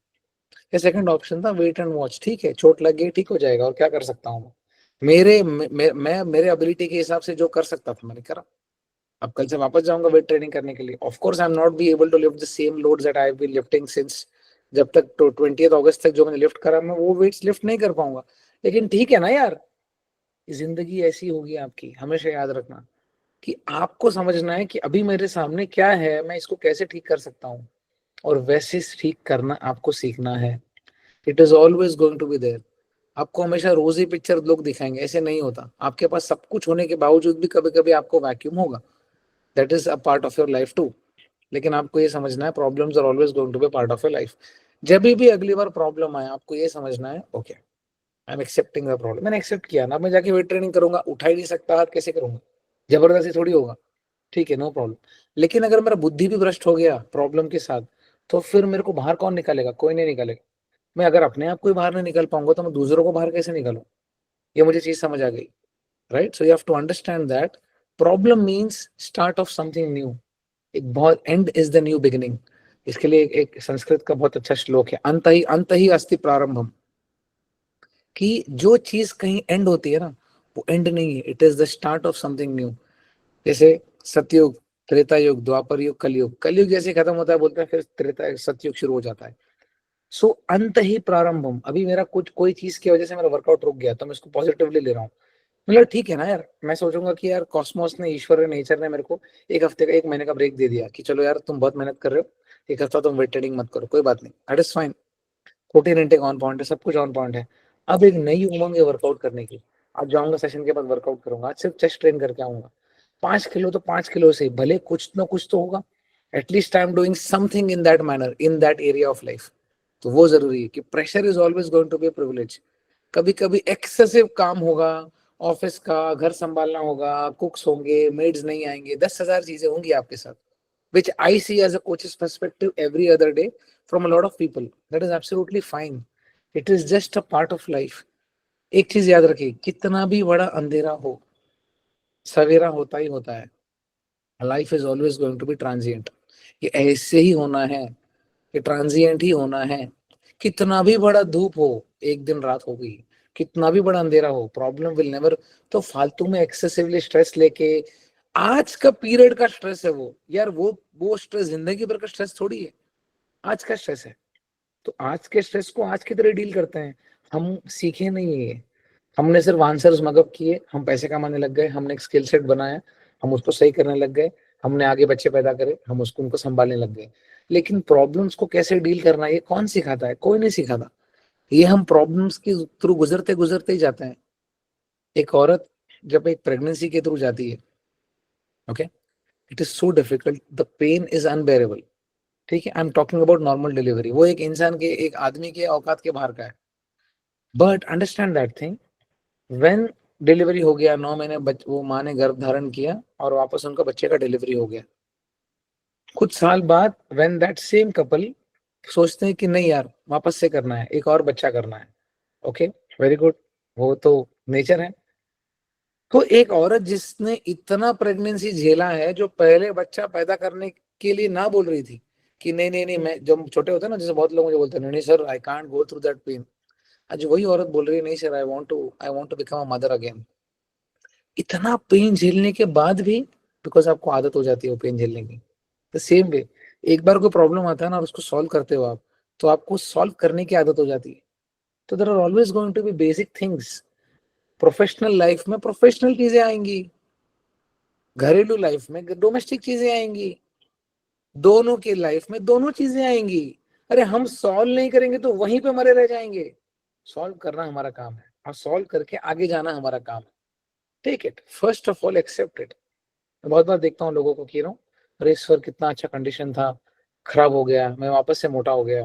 ये सेकंड ऑप्शन था, वेट एंड वॉच. ठीक है, चोट लग गई, ठीक हो जाएगा, और क्या कर सकता हूँ. मैं मेरे एबिलिटी के हिसाब से जो कर सकता था मैंने करा. अब कल से वापस जाऊंगा वेट ट्रेनिंग करने के लिए. Of course I am not be able to lift the same loads that I have been lifting since. जब तक तो 20th अगस्त तक जो मैंने लिफ्ट करा, मैं वो वेट्स लिफ्ट नहीं कर पाऊंगा. लेकिन ठीक है ना यार, जिंदगी ऐसी होगी आपकी. हमेशा याद रखना कि आपको समझना है कि अभी मेरे सामने क्या है, मैं इसको कैसे ठीक कर सकता हूँ, और वैसे ठीक करना आपको सीखना है. It is always going to be there. आपको हमेशा रोजी पिक्चर लोग दिखाएंगे, ऐसे नहीं होता. आपके पास सब कुछ होने के बावजूद भी कभी कभी आपको वैक्यूम होगा. That is a part of your life too. लेकिन आपको ये समझना है problems are always going to be part of your life. जब भी अगली बार प्रॉब्लम आए आपको ये समझना है okay I am accepting the problem. मैंने एक्सेप्ट किया ना, मैं जाके वेट ट्रेनिंग करूंगा, उठा ही नहीं सकता हाथ, कैसे करूंगा? जबरदस्ती थोड़ी होगा, ठीक है, नो प्रॉब्लम। लेकिन अगर मेरा बुद्धि भी भ्रष्ट हो गया प्रॉब्लम के साथ, तो फिर मेरे को बाहर कौन निकालेगा? कोई नहीं निकालेगा। मैं अगर अपने आप को ही बाहर नहीं निकल पाऊंगा तो मैं दूसरों को बाहर कैसे निकालूं? ये मुझे चीज समझ आ गई, right? So you have to understand that problem means start of something new. एक बहुत end is the new beginning. इसके लिए एक संस्कृत का बहुत अच्छा श्लोक है, अंत ही अस्ति प्रारंभम। कि जो चीज कहीं एंड होती है ना, वो एंड नहीं है, it is the start of something new. जैसे सतयुग, त्रेता युग, द्वापर युग, कलयुग। कलयुग जैसे खत्म होता है बोलते हैं, फिर त्रेता सतयुग शुरू हो जाता है। सो अंत ही प्रारंभम। अभी मेरा कुछ कोई चीज की वजह से मेरा वर्कआउट रुक गया तो मैं इसको पॉजिटिवली ले रहा हूँ। मतलब ठीक है ना यार, मैं सोचूंगा कि यार कॉस्मोस ने, ईश्वर ने, नेचर ने मेरे को एक हफ्ते का, एक महीने का ब्रेक दे दिया कि चलो यार तुम बहुत मेहनत कर रहे हो, एक हफ्ता तुम वेट ट्रेनिंग मत करो, कोई बात नहीं, that is fine. Protein intake on point है, सब कुछ ऑन पॉइंट है। अब एक नई उमंग है वर्कआउट करने की। आज जाऊंगा सेशन के बाद वर्कआउट करूंगा, आज सिर्फ चेस्ट ट्रेन करके आऊंगा। 5 किलो तो 5 किलो से भले कुछ ना कुछ तो होगा, at least I am doing something in that manner, in that area of life. तो वो जरूरी है कि pressure is always going to be privilege. कभी कभी एक्सेसिव काम होगा, ऑफिस का, घर संभालना होगा, कुक्स होंगे, मेड्स नहीं आएंगे, 10,000 चीजें होंगी आपके साथ, which I see as a coach's perspective every other day from a lot of people. That is absolutely fine. It is just a part of life. एक चीज याद रखिए, कितना भी बड़ा अंधेरा हो, सवेरा होता ही होता है। Life is always going to be transient. ये ऐसे ही होना है, ये ट्रांजिएंट ही होना है। कितना भी बड़ा धूप हो, एक दिन रात हो गई। कितना भी बड़ा अंधेरा हो, प्रॉब्लम विल नेवर। तो फालतू में एक्सेसिवली स्ट्रेस लेके, आज का पीरियड का स्ट्रेस है वो यार, वो स्ट्रेस जिंदगी भर का स्ट्रेस थोड़ी है, आज का स्ट्रेस है। तो आज के स्ट्रेस को आज की तरह डील करते हैं। हम सीखे नहीं है, हमने सिर्फ आंसर्स मगअप किए, हम पैसे कमाने लग गए, हमने एक स्किल सेट बनाया, हम उसको सही करने लग गए, हमने आगे बच्चे पैदा करे, हम उसको उनको संभालने लग गए। लेकिन प्रॉब्लम्स को कैसे डील करना है ये कौन सिखाता है? कोई नहीं सिखाता। ये हम प्रॉब्लम्स के थ्रू गुजरते गुजरते ही जाते हैं। एक औरत जब एक प्रेगनेंसी के थ्रू जाती है, okay, it is so difficult, the pain is unbearable. ठीक है, I am talking about normal delivery, वो एक इंसान के, एक आदमी के औकात के बाहर का है। But understand that thing, when delivery हो गया, 9 महीने वो माँ ने गर्भ धारण किया और वापस उनका बच्चे का डिलीवरी हो गया। कुछ साल बाद व्हेन दैट सेम कपल सोचते हैं कि नहीं यार वापस से करना है, एक और बच्चा करना है, ओके, वेरी गुड, वो तो नेचर है। तो एक औरत जिसने इतना प्रेगनेंसी झेला है, जो पहले बच्चा पैदा करने के लिए ना बोल रही थी कि नहीं नहीं नहीं, मैं जब छोटे होते हैं ना, जैसे बहुत लोग मुझे बोलते हैं नहीं sir I can't go through that pain, आज वही औरत बोल रही है नहीं sir I want to become a mother again. इतना पेन झेलने के बाद भी, बिकॉज आपको आदत हो जाती है वो पेन झेलने की। द सेम वे, एक बार कोई प्रॉब्लम आता है ना और उसको सॉल्व करते हो आप, तो आपको सॉल्व करने की आदत हो जाती है। तो there are always going to be basic things. Professional life में प्रोफेशनल चीजें आएंगी, घरेलू लाइफ में डोमेस्टिक चीजें आएंगी, दोनों की लाइफ में दोनों चीजें आएंगी। अरे हम सॉल्व नहीं करेंगे तो वहीं पे मरे रह जाएंगे। सॉल्व करना हमारा काम है और सॉल्व करके आगे जाना हमारा काम है। Take it, first of all accept it. मैं बहुत बार देखता हूँ लोगों को कि अरे सर कितना अच्छा कंडीशन था, खराब हो गया, मैं वापस से मोटा हो गया।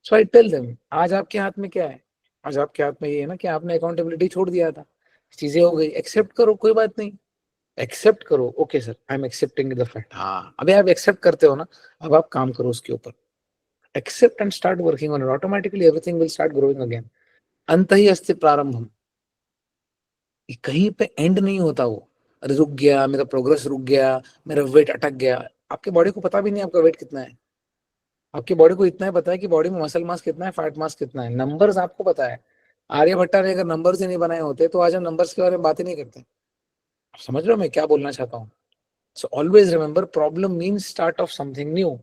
सो आई टेल देम, आज आपके हाथ में क्या है? आज आपके हाथ में ये है ना कि आपने अकाउंटेबिलिटी छोड़ दिया था, चीजें हो गई, एक्सेप्ट करो, कोई बात नहीं, एक्सेप्ट करो। Okay sir, I am accepting the fact. हाँ, अभी आप एक्सेप्ट करते हो ना, अब आप काम करो उसके ऊपर। Accept and start working on it, automatically everything will start growing again. अंत ही अस्ति प्रारंभम। कहीं पे एंड नहीं होता वो। अरे रुक गया, मेरा प्रोग्रेस रुक गया, मेरा वेट अटक गया। आपके बॉडी को पता भी नहीं आपका वेट कितना है। आपकी बॉडी को इतना ही पता है कि बॉडी में मसल मास कितना है, फैट मास कितना है, नंबर्स आपको पता है। आर्यभट्टा ने अगर नंबर्स ही नहीं बनाए होते तो आज हम नंबर्स के बारे में बात ही नहीं करते। समझ रहे हो मैं क्या बोलना चाहता हूँ? So always remember, problem means start of something new.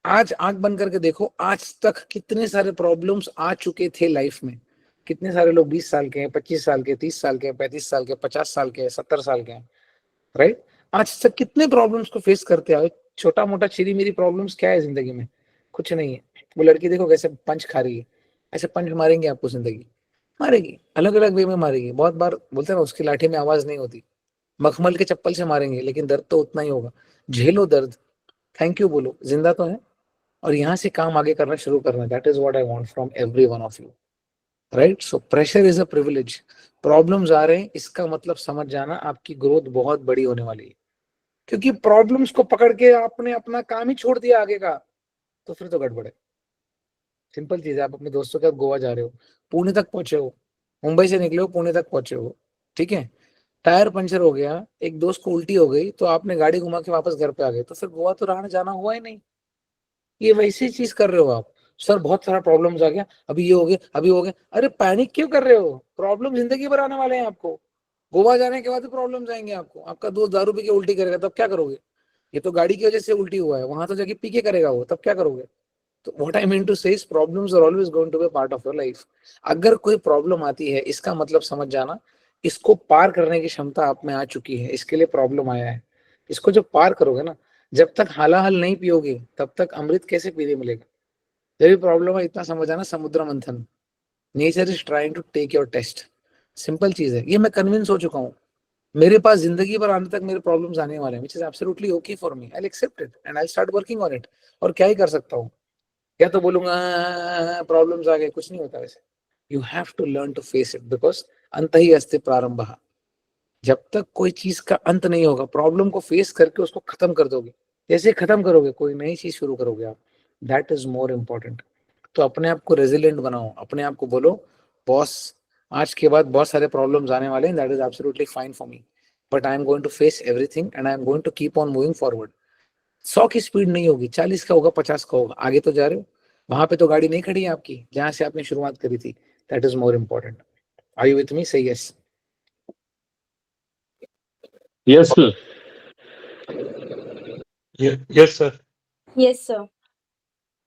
आज आंख बंद करके देखो, आज तक कितने सारे प्रॉब्लम्स आ चुके थे लाइफ में। कितने सारे लोग 20 साल के हैं, 25 साल के, 30 साल के, 35 साल के, 50 साल के, 70 साल के हैं, राइट? आज तक कितने प्रॉब्लम्स को फेस करते आए। छोटा मोटा चिरी मेरी प्रॉब्लम्स क्या है जिंदगी में? कुछ नहीं है। वो लड़की देखो कैसे पंच खा रही है, ऐसे पंच मारेंगे आपको, जिंदगी मारेगी, अलग अलग वे में मारेगी। बहुत बार बोलते हैं ना, उसकी लाठी में आवाज नहीं होती, मखमल के चप्पल से मारेंगे, लेकिन दर्द तो उतना ही होगा। झेलो दर्द, थैंक यू बोलो, जिंदा तो है और यहाँ से काम आगे करना शुरू करना। That is what I want from every one of you, right? So pressure is a privilege. Problems आ रहे हैं, इसका मतलब समझ जाना आपकी ग्रोथ बहुत बड़ी होने वाली है, क्योंकि प्रॉब्लम्स को पकड़ के आपने अपना काम ही छोड़ दिया आगे का, तो फिर तो गड़बड़ है। सिंपल चीज है, आप अपने दोस्तों के साथ गोवा जा रहे हो, पुणे तक पहुंचे हो, मुंबई से निकले हो पुणे तक पहुंचे हो, ठीक है, टायर पंचर हो गया, एक दोस्त को उल्टी हो गई, तो आपने गाड़ी घुमा के वापस घर पे आ गए, तो फिर गोवा तो रहने जाना हुआ ही नहीं। ये वैसी चीज कर रहे हो आप। सर बहुत सारा प्रॉब्लम्स आ गया, अभी ये हो गया, अभी हो गया। अरे पैनिक क्यों कर रहे हो? प्रॉब्लम जिंदगी भर आने वाले हैं आपको। गोवा जाने के बाद भी प्रॉब्लम्स आएंगे आपको। आपका दोस्त दारू पी के उल्टी करेगा, तब क्या करोगे? ये तो गाड़ी की वजह से उल्टी हुआ है, वहां तो जाके पी के करेगा वो, तब क्या करोगे? तो what I mean to say is problems are always going to be part of your life. अगर कोई प्रॉब्लम आती है, इसका मतलब समझ जाना इसको पार करने की क्षमता आप में आ चुकी है, इसके लिए प्रॉब्लम आया है। इसको जब पार करोगे ना, जब तक हालाहल नहीं पियोगे तब तक अमृत कैसे पीने मिलेगा? जब भी प्रॉब्लम है, इतना समझ आना, समुद्र मंथन, nature is trying to take your test. Simple चीज है, ये मैं कन्विंस हो चुका हूँ। मेरे पास जिंदगी भर आने तक मेरे प्रॉब्लम्स आने वाले हैं, which is absolutely okay for me. I will accept it and I start working on it. और क्या ही कर सकता हूँ? या तो बोलूंगा प्रॉब्लम्स आ गए, कुछ नहीं होता वैसे। You have to learn to face it, because अंत ही अस्ति प्रारंभ। जब तक कोई चीज का अंत नहीं होगा, प्रॉब्लम को फेस करके उसको खत्म कर दोगे। जैसे खत्म करोगे, कोई नई चीज शुरू करोगे आप। That is more important. तो अपने आप को रेजिलिएंट बनाओ, अपने आप को बोलो बॉस, आज के बाद बहुत सारे प्रॉब्लम्स आने वाले हैं, that is absolutely fine for me, but I am going to face everything and I am going to keep on moving forward. 100 की स्पीड नहीं होगी, 40 का होगा, 50 का होगा, आगे तो जा रहे हो। वहां पे तो गाड़ी नहीं खड़ी है आपकी जहां से आपने शुरुआत करी थी। That is more important. Are you with me? Say yes. Yes, sir. Yes, sir. Yes, sir.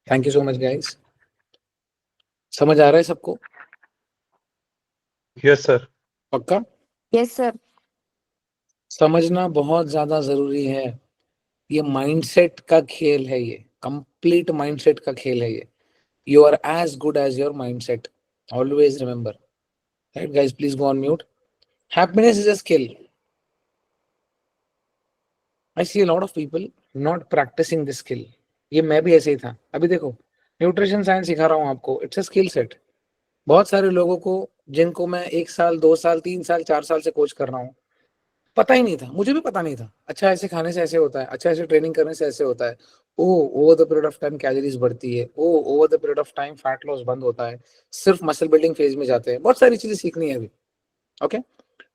Thank you so much guys. समझ आ रहा है सबको? Yes, sir. पक्का? Yes, sir. समझना बहुत ज्यादा जरूरी है। ये माइंडसेट का खेल है, ये कंप्लीट माइंडसेट का खेल है ये। You are as good as your mindset, always remember. Right guys, please go on mute. Happiness is a skill. I see a lot of people not practicing this skill. ये मैं भी ऐसे ही था। अभी देखो, न्यूट्रिशन साइंस सिखा रहा हूँ आपको, इट्स अ स्किल सेट। बहुत सारे लोगों को, जिनको मैं 1 साल 2 साल 3 साल 4 साल से कोच कर रहा हूँ, पता ही नहीं था, मुझे भी पता नहीं था। अच्छा ऐसे खाने से ऐसे होता है, अच्छा ऐसे ट्रेनिंग करने से ऐसे होता है। Oh, over the period of time calories बढ़ती है, oh over the period of time fat loss बंद होता है, सिर्फ मसल बिल्डिंग फेज में जाते हैं। बहुत सारी चीजें सीखनी है अभी। ओके,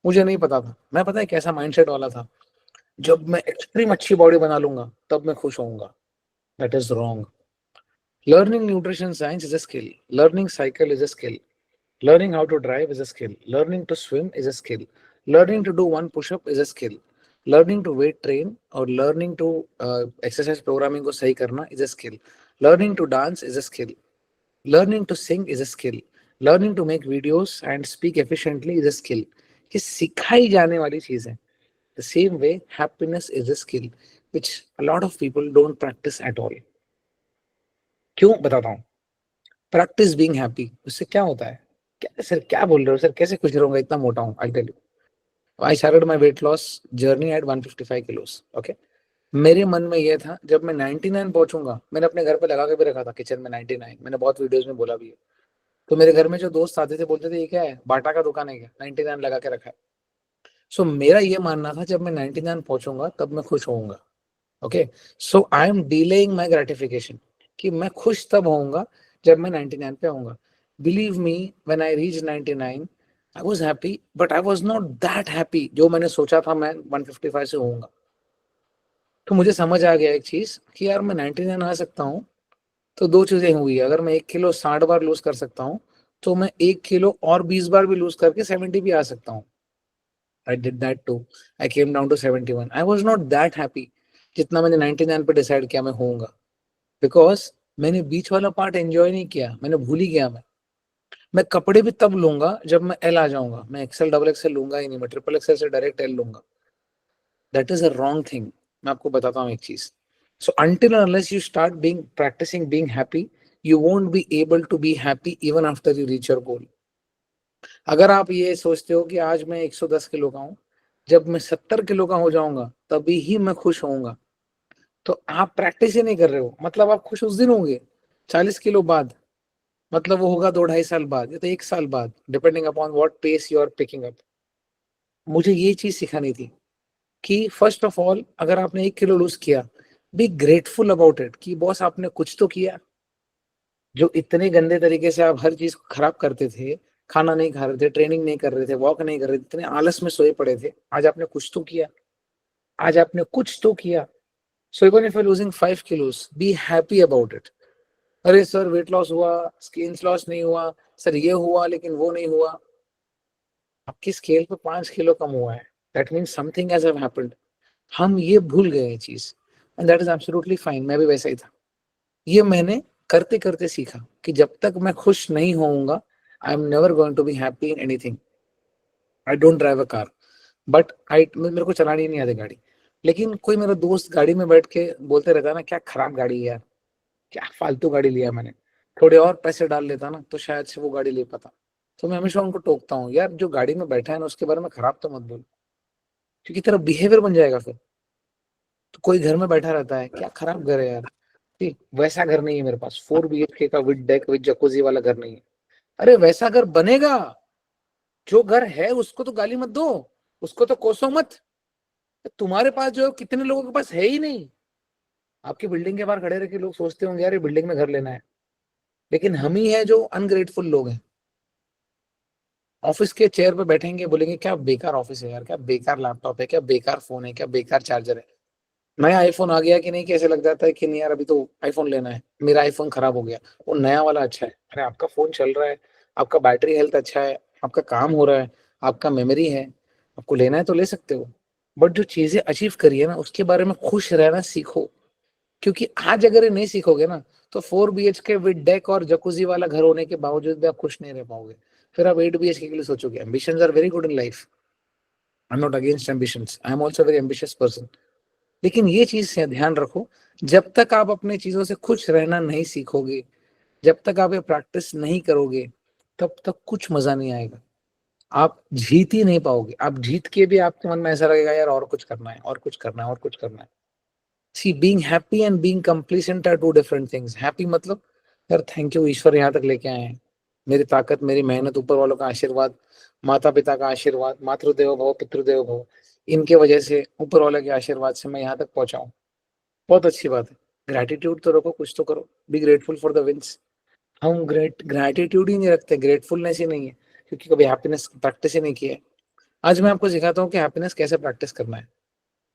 मुझे नहीं पता था। मैं पता है कैसा माइंडसेट वाला था, जब मैं एक्सट्रीम अच्छी बॉडी बना लूंगा तब मैं खुश होऊंगा। That is wrong. Learning nutrition science is a skill, learning cycle is a skill, learning how to drive is a skill, learning to swim is a skill, learning to do one push up is a skill, learning to weight train or learning to exercise programming को सही करना is a skill, learning to dance is a skill, learning to sing is a skill, learning to make videos and speak efficiently is a skill। ये सिखाई जाने वाली चीज है। The same way happiness is a skill which a lot of people don't practice at all। क्यों बताता हूँ। प्रैक्टिस बीइंग हैप्पी, उससे क्या होता है? क्या सर, क्या बोल रहे हो सर, कैसे खुश रहूंगा, इतना मोटा हूं? I tell you, I started my weight loss journey at 155 kilos. Okay, मेरे मन में यह था जब मैं 99 पहुंचूंगा, मैंने अपने घर पे लगा के भी रखा था किचन में 99, मैंने बहुत वीडियोस में बोला भी है। तो मेरे घर में जो दोस्त आते थे बोलते थे ये क्या है, बाटा का दुकान है क्या, 99 लगा के रखा है। सो मेरा ये मानना था जब मैं 99 पहुंचूंगा तब मैं खुश होऊंगा। Okay, so I am delaying my gratification, कि मैं खुश तब होऊंगा जब मैं 99 पे आऊंगा। Believe me, when I reach 99 I was happy, but I was not that happy जो मैंने सोचा था मैं 155 से होऊंगा। तो मुझे समझ आ गया एक चीज कि यार मैं 99 आ सकता हूँ, तो दो चीजें हुई है। अगर मैं 1 किलो 60 बार लूज कर सकता हूँ, तो मैं 1 किलो और 20 बार भी लूज करके 70 भी आ सकता हूँ। I did that too. I came down to 71. I was not that happy जितना मैंने 99 पे डिसाइड किया मैं होऊंगा, बिकॉज मैंने बीच वाला पार्ट एंजॉय नहीं किया, मैंने भूल ही गया। मैं कपड़े भी तब लूंगा जब मैं एल आ जाऊंगा, मैं एक्सएल डबल एक्सएल लूंगा ही नहीं, मैं ट्रिपल एक्सएल से डायरेक्ट एल लूंगा। That is a wrong thing. मैं आपको बताता हूँ एक चीज। So until unless you start being practicing being happy, you won't be able to be happy even after you reach your goal. अगर आप ये सोचते हो कि आज मैं 110 किलो का हूं, जब मैं 70 किलो का हो जाऊंगा तभी ही मैं खुश होऊंगा, तो आप प्रैक्टिस ही नहीं कर रहे हो, मतलब आप खुश उस दिन होंगे 40 किलो बाद, मतलब वो होगा 2-2.5 साल बाद या तो 1 साल बाद, depending upon what pace you are picking up. मुझे ये चीज सिखानी थी कि फर्स्ट ऑफ ऑल अगर आपने 1 किलो लूज किया, बी ग्रेटफुल अबाउट इट कि बॉस आपने कुछ तो किया। जो इतने गंदे तरीके से आप हर चीज को खराब करते थे, खाना नहीं खा रहे थे, ट्रेनिंग नहीं कर रहे थे, वॉक नहीं कर रहे थे, इतने आलस में सोए पड़े थे, आज आपने कुछ तो किया, आज आपने कुछ तो किया। So even if you losing 5 किलोस, be happy about it. अरे सर वेट लॉस हुआ, स्किन लॉस नहीं हुआ, सर ये हुआ लेकिन वो नहीं हुआ। आपकी स्केल पे 5 किलो कम हुआ है, that means something has happened. हम ये भूल गए ये चीज, and that is absolutely fine. मैं भी वैसा ही था। ये मैंने करते करते सीखा कि जब तक मैं खुश नहीं होऊंगा, I am never going to be happy in anything. I don't drive a car, but I मेरे को चलानी नहीं आती गाड़ी, लेकिन कोई मेरा दोस्त गाड़ी में बैठ के बोलते रहता है ना, क्या खराब गाड़ी है यार, क्या फालतू गाड़ी लिया मैंने, थोड़े और पैसे डाल लेता ना तो शायद से वो गाड़ी ले पाता। तो मैं हमेशा उनको टोकता हूँ, यार जो गाड़ी में बैठा है ना उसके बारे में खराब तो मत बोल, क्योंकि तेरा बिहेवियर बन जाएगा फिर। तो कोई घर में बैठा रहता है, क्या खराब घर है यार, ठीक वैसा घर नहीं है मेरे पास, 4 BHK का विद डेक विद जकूजी वाला घर नहीं है। अरे वैसा घर बनेगा, जो घर है उसको तो गाली मत दो, उसको तो कोसो मत। तुम्हारे पास जो है कितने लोगों के पास है ही नहीं। आपकी बिल्डिंग के बाहर खड़े रह के लोग सोचते होंगे यार ये बिल्डिंग में घर लेना है, लेकिन हम ही है जो अनग्रेटफुल लोग हैं। ऑफिस के चेयर पे बैठेंगे, बोलेंगे क्या बेकार ऑफिस है यार, क्या बेकार लैपटॉप है, क्या बेकार फोन है, क्या बेकार चार्जर है। नया आईफोन आ गया कि नहीं, कैसे लग जाता है कि नहीं यार अभी तो आईफोन लेना है, मेरा आईफोन खराब हो गया, वो नया वाला अच्छा है। अरे आपका फोन चल रहा है, आपका बैटरी हेल्थ अच्छा है, आपका काम हो रहा है, आपका मेमोरी है, आपको लेना है तो ले सकते हो। बट जो चीजें अचीव करी है ना उसके बारे में खुश रहना सीखो, क्योंकि आज अगर ये नहीं सीखोगे ना तो 4 BHK विद डेक और जकूजी वाला घर होने के बावजूद भी आप खुश नहीं रह पाओगे। फिर आप 8 BHK के लिए सोचोगे। Ambitions are very good in life, I am not against ambitions, I am also very ambitious person. लेकिन ये चीज से ध्यान रखो, जब तक आप अपने चीजों से खुश रहना नहीं सीखोगे, जब तक आप ये प्रैक्टिस नहीं करोगे, तब तक कुछ मजा नहीं आएगा। आप जीत ही नहीं पाओगे। आप जीत के भी आपके मन में ऐसा लगेगा यार और कुछ करना है, और कुछ करना है, और कुछ करना है। See being happy and being complacent are two different things. Happy मतलब यार थैंक यू ईश्वर यहाँ तक लेके आए हैं, मेरी ताकत, मेरी मेहनत, ऊपर वालों का आशीर्वाद, माता पिता का आशीर्वाद, मातृदेवो भव पितृदेवो भव, इनके वजह से, ऊपर वाले के आशीर्वाद से मैं यहाँ तक पहुंचा हूँ। बहुत अच्छी बात है। ग्रैटिट्यूड तो रखो, कुछ तो करो, be grateful for the wins. हम ग्रैटिट्यूड ही नहीं रखते, ग्रेटफुलनेस ही नहीं है, क्योंकि कभी हैप्पीनेस प्रैक्टिस ही नहीं किया है। आज मैं आपको सिखाता हूँ कि हैप्पीनेस कैसे प्रैक्टिस करना है।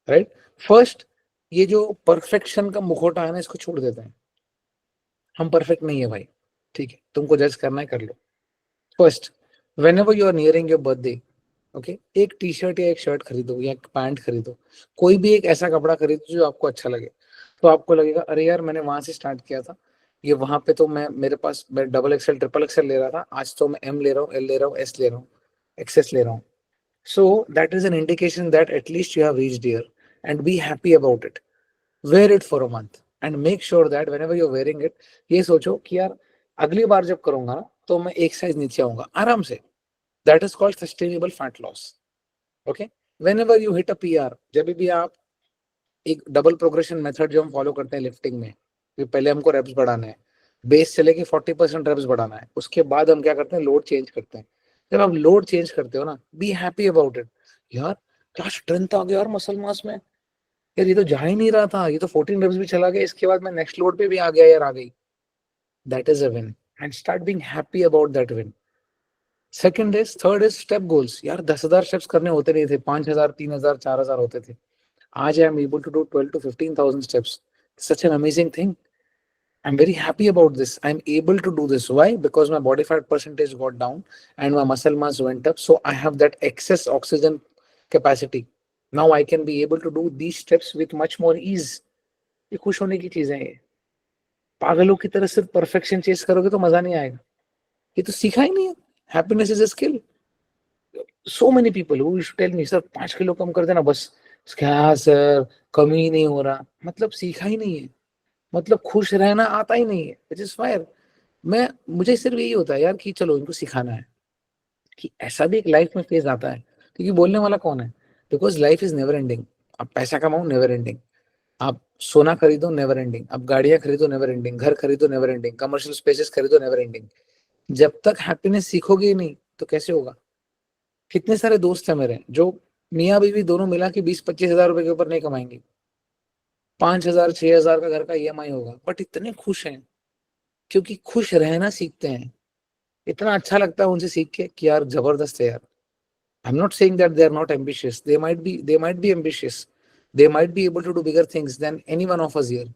राइट, फर्स्ट, ये जो परफेक्शन का मुखौटा है ना इसको छोड़ देते हैं। हम परफेक्ट नहीं है भाई, ठीक है, तुमको जज करना है कर लो। First, whenever you are nearing your birthday, okay, एक टी शर्ट या एक शर्ट खरीदो या एक पैंट खरीदो, कोई भी एक ऐसा कपड़ा खरीदो जो आपको अच्छा लगे। तो आपको लगेगा अरे यार मैंने वहां से स्टार्ट किया था, ये वहां पे तो मैं, मेरे पास मैं XXL XXL ले रहा था, आज तो मैं M ले रहा हूँ, L ले रहा हूँ, S ले रहा हूँ, XS ले रहा हूँ। So that is an indication that at least you have reached here, and be happy about it. Wear it for a month and make sure that whenever you're wearing it, ये सोचो कि यार अगली बार जब करूंगा ना तो मैं एक साइज नीचे आऊंगा आराम से। That is called sustainable fat loss. Okay? Whenever you hit a PR, जब भी आप एक डबल प्रोग्रेशन मेथड जो हम फॉलो करते हैं लिफ्टिंग में, कि पहले हमको रेप्स बढ़ाना है, बेस से लेके 40% रेप्स बढ़ाना है, उसके बाद हम क्या करते हैं, लोड चेंज करते हैं। जब आप लोड चेंज करते हो ना, बी हैप्पी अबाउट इट। यार क्या स्ट्रेंथ आ गया यार मसल मास में, यार ये तो जा ही नहीं रहा था, ये तो 14 रेप्स भी चला गया, इसके बाद मैं नेक्स्ट लोड पे भी आ गया यार, आ गई। That is a win, and start being happy about that win. Second is, third is step goals. यार 10,000 स्टेप्स करने होते नहीं थे, 5,000, 3,000, 4,000 होते थे। आज I am able to do 12 to 15,000 steps. Such an amazing thing. I'm very happy about this. I'm able to do this. Why? Because my body fat percentage got down and my muscle mass went up. So I have that excess oxygen capacity. Now I can be able to do these steps with much more ease. ये खुश होने की चीजें हैं ये। पागलों की तरह सिर्फ परफेक्शन चेस करोगे तो मजा नहीं आएगा। ये तो सीखा ही नहीं है। Happiness is a skill. So many people who used to tell me sir 5 kilo कम कर देना बस। क्या सर, कमी ही नहीं हो रहा, मतलब सीखा ही नहीं है, मतलब खुश रहना आता ही नहीं है, विच इज फायर। मैं, मुझे सिर्फ यही होता है यार कि चलो इनको सिखाना है कि ऐसा भी एक लाइफ में फेज आता है, क्योंकि बोलने वाला कौन है, because life is never ending. आप पैसा कमाओ, नेवर एंडिंग, आप सोना खरीदो नेवर एंडिंग, आप गाड़ियां खरीदो नेवर एंडिंग, घर खरीदो नेवर एंडिंग, कमर्शियल स्पेसेस खरीदो नेवर एंडिंग। जब तक हैप्पीनेस सीखोगे ही नहीं तो कैसे होगा? कितने सारे दोस्त हैं मेरे जो मियाँ बीवी दोनों मिला के 20-25 हजार रुपए के ऊपर नहीं कमाएंगे, 5,000-6,000 का घर का ईएमआई होगा, बट इतने खुश हैं क्योंकि खुश रहना सीखते हैं। इतना अच्छा लगता है उनसे सीख के कि यार जबरदस्त है यार। I'm not saying that they are not ambitious. They might be ambitious. They might be able to do bigger things than any one of us here.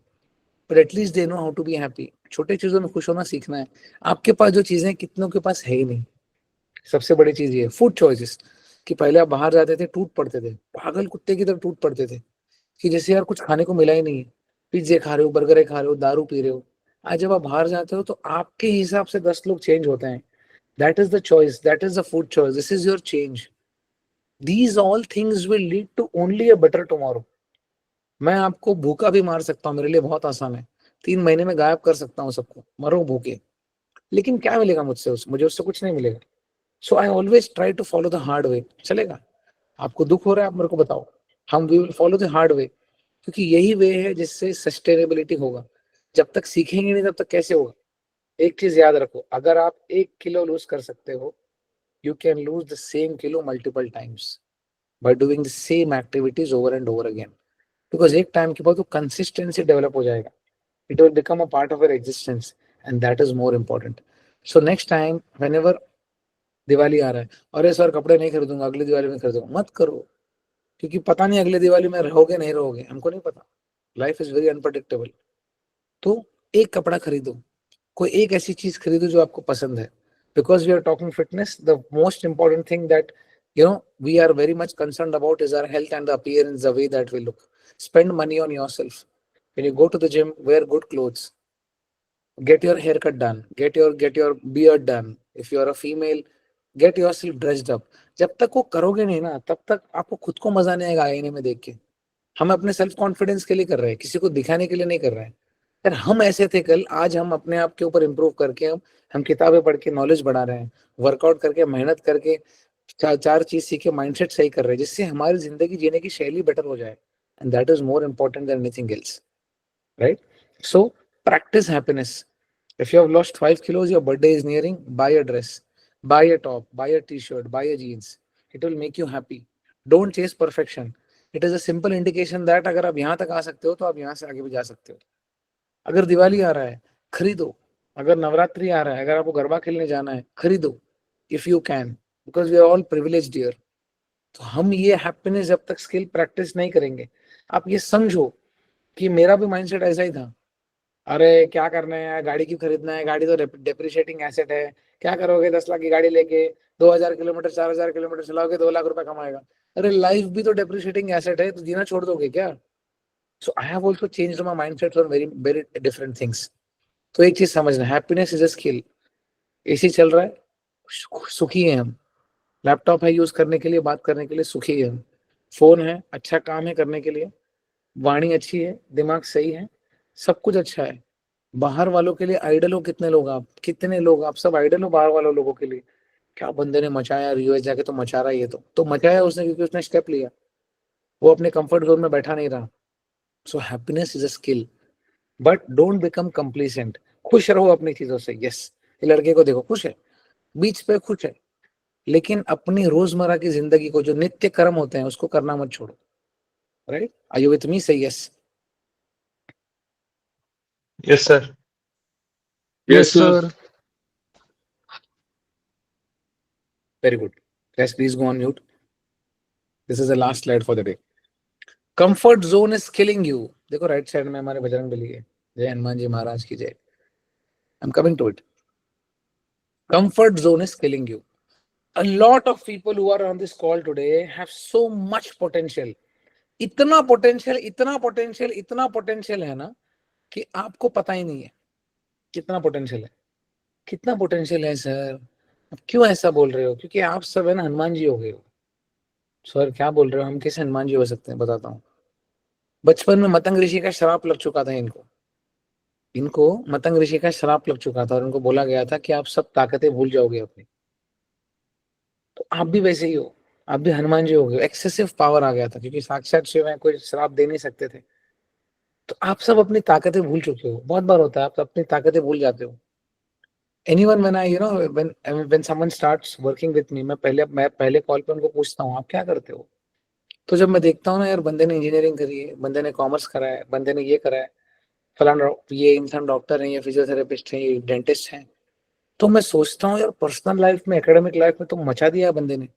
But at least they know how to be happy. छोटे चीजों में खुश होना सीखना है। आपके पास जो चीजें कितनों के पास है ही नहीं। सबसे बड़ी चीज ये फूड चॉइसेस, कि पहले आप बाहर जाते थे टूट पड़ते थे, पागल कुत्ते की तरह टूट पड़ते थे कि जैसे यार कुछ खाने को मिला ही नहीं है। पिज्जे खा रहे हो, बर्गरे खा रहे हो, दारू पी रहे हो। आज जब आप बाहर जाते हो तो आपके हिसाब से 10 लोग चेंज होते हैं। That is the choice, that is the food choice, this is your change. These all things will lead to only a better tomorrow. मैं आपको भूखा भी मार सकता हूँ, मेरे लिए बहुत आसान है। 3 महीने में गायब कर सकता हूँ सबको, मरो भूखे। लेकिन क्या मिलेगा मुझसे? मुझे उससे कुछ नहीं मिलेगा। So I always try to follow the hard way. चलेगा? आपको दुख हो रहा है, आप मेरे को बताओ, हम we will follow the hard way, क्योंकि यही वे है जिससे सस्टेनेबिलिटी होगा। जब तक सीखेंगे नहीं तब तक कैसे होगा? एक चीज याद रखो, अगर आप 1 किलो लूज कर सकते हो, you can lose the same kilo multiple times by doing the same activities over and over again. Because एक टाइम के बाद वो कंसिस्टेंसी डेवलप हो जाएगा, it will become a part of your existence, and that is more important. So next time whenever Diwali आ रहा है, अरे सर कपड़े नहीं खरीदूंगा, अगली दिवाली में खरीदूंगा, मत करो, क्योंकि पता नहीं अगले दिवाली में रहोगे नहीं रहोगे, हमको नहीं पता। Life is very unpredictable. तो एक कपड़ा खरीदो, कोई एक ऐसी चीज खरीदो जो आपको पसंद है। Because we are talking fitness, the most important thing that we are very much concerned about is our health and the appearance, the way that we look. Spend money on yourself. When you go to the gym, wear good clothes, get your haircut done, get your beard done. If you are a female, get yourself dressed up. जब तक वो करोगे नहीं ना, तब तक आपको खुद को मजा नहीं आएगा आईने में देख के। हम अपने सेल्फ कॉन्फिडेंस के लिए कर रहे हैं, किसी को दिखाने के लिए नहीं कर रहे हैं। यार हम ऐसे थे कल, आज हम अपने आप के ऊपर इम्प्रूव करके हम किताबें पढ़ के नॉलेज बढ़ा रहे हैं, वर्कआउट करके, मेहनत करके, चार चीज सीखे, माइंडसेट सही कर रहे हैं, जिससे हमारी जिंदगी जीने की शैली बेटर हो जाए। And that is more important than anything else, right? So practice happiness. If you have lost 5 kilos, your birthday is nearing, buy a dress, buy a top, buy a t-shirt, buy a jeans. It will make you happy. Don't chase perfection. It is a simple indication that अगर आप यहाँ तक आ सकते हो तो आप यहाँ से आगे भी जा सकते हो। अगर दिवाली आ रहा है, खरीदो। अगर नवरात्रि आ रहा है, अगर आपको गरबा खेलने जाना है, खरीदो, if you can, because we are all privileged here. तो हम ये हैप्पीनेस जब तक स्किल प्रैक्टिस नहीं करेंगे, आप ये समझो कि मेरा भी माइंडसेट ऐसा ही था। अरे क्या करना है, गाड़ी क्यों खरीदना है, गाड़ी तो डेप्रिशिएटिंग एसेट है, क्या करोगे 10 लाख की गाड़ी लेके, 2,000 किलोमीटर 4,000 किलोमीटर चलाओगे, 2 लाख रुपए कमाएगा। अरे लाइफ भी तो डेप्रिशिएटिंग एसेट है, तो जीना छोड़ दोगे क्या? So I have also changed my mindset on very very different things. तो एक चीज समझना, happiness is a skill. AC चल रहा है, सुखी है हम। लैपटॉप है यूज करने के लिए, बात करने के लिए, सुखी है हम। फोन है, अच्छा काम है करने के लिए, वाणी अच्छी है, दिमाग सही है, सब कुछ अच्छा है। बाहर वालों के लिए आइडल हो कितने लोग, आप कितने लोग, आप सब आइडल हो बाहर वालों लोगों के लिए। क्या बंदे ने मचाया, यूएस जाके तो मचा रहा है, ये तो मचाया उसने क्योंकि उसने स्टेप लिया, वो अपने कंफर्ट जोन में बैठा नहीं रहा। So happiness is a skill, but don't become complacent. खुश रहो अपनी चीजों से। यस, ये लड़के को देखो खुश है, बीच पे खुश है, लेकिन अपनी रोजमर्रा की जिंदगी को जो नित्य कर्म होते हैं उसको करना मत छोड़ो। Right? Are you with me? Say yes. Yes, sir. Yes, sir. Very good. Let's please go on mute. This is the last slide for the day. Comfort zone is killing you. देखो राइट साइड में हमारे बजरंग बली है, जय हनुमान जी महाराज की जय। I am coming to it. Comfort zone is killing you. A lot of people who are on this call today have so much potential. इतना पोटेंशियल, इतना पोटेंशियल, इतना पोटेंशियल है ना कि आपको पता ही नहीं है कितना पोटेंशियल है। कितना पोटेंशियल है सर? आप क्यों ऐसा बोल रहे हो? क्योंकि आप सब है ना हनुमान जी हो गए हो। सर क्या बोल रहे हो, हम कैसे हनुमान जी हो सकते हैं? बताता हूँ। बचपन में मतंग ऋषि का श्राप लग चुका था इनको। इनको मतंग ऋषि का श्राप लग चुका था और उनको बोला गया था कि आप सब ताकतें भूल जाओगे अपनी। तो आप भी वैसे ही हो, आप भी हनुमान जी हो गए। एक्सेसिव पावर आ गया था क्योंकि साक्षात शिव है, कोई श्राप दे नहीं सकते थे। तो आप सब अपनी ताकतें भूल चुके हो। बहुत बार होता है आप अपनी ताकतें भूल जाते हो। Anyone when I when someone starts working with me, मैं पहले कॉल पे उनको पूछता हूँ आप क्या करते हो। तो जब मैं देखता हूँ ना यार, बंदे ने इंजीनियरिंग करी है, बंदे ने कॉमर्स करा है, बंदे ने ये करा है, फलाना ये इंसान डॉक्टर है, ये फिजियोथेरेपिस्ट है, ये डेंटिस्ट है, तो मैं सोचता हूँ यार पर्सनल लाइफ में, एकेडमिक लाइफ में तो मचा दिया बंदे ने,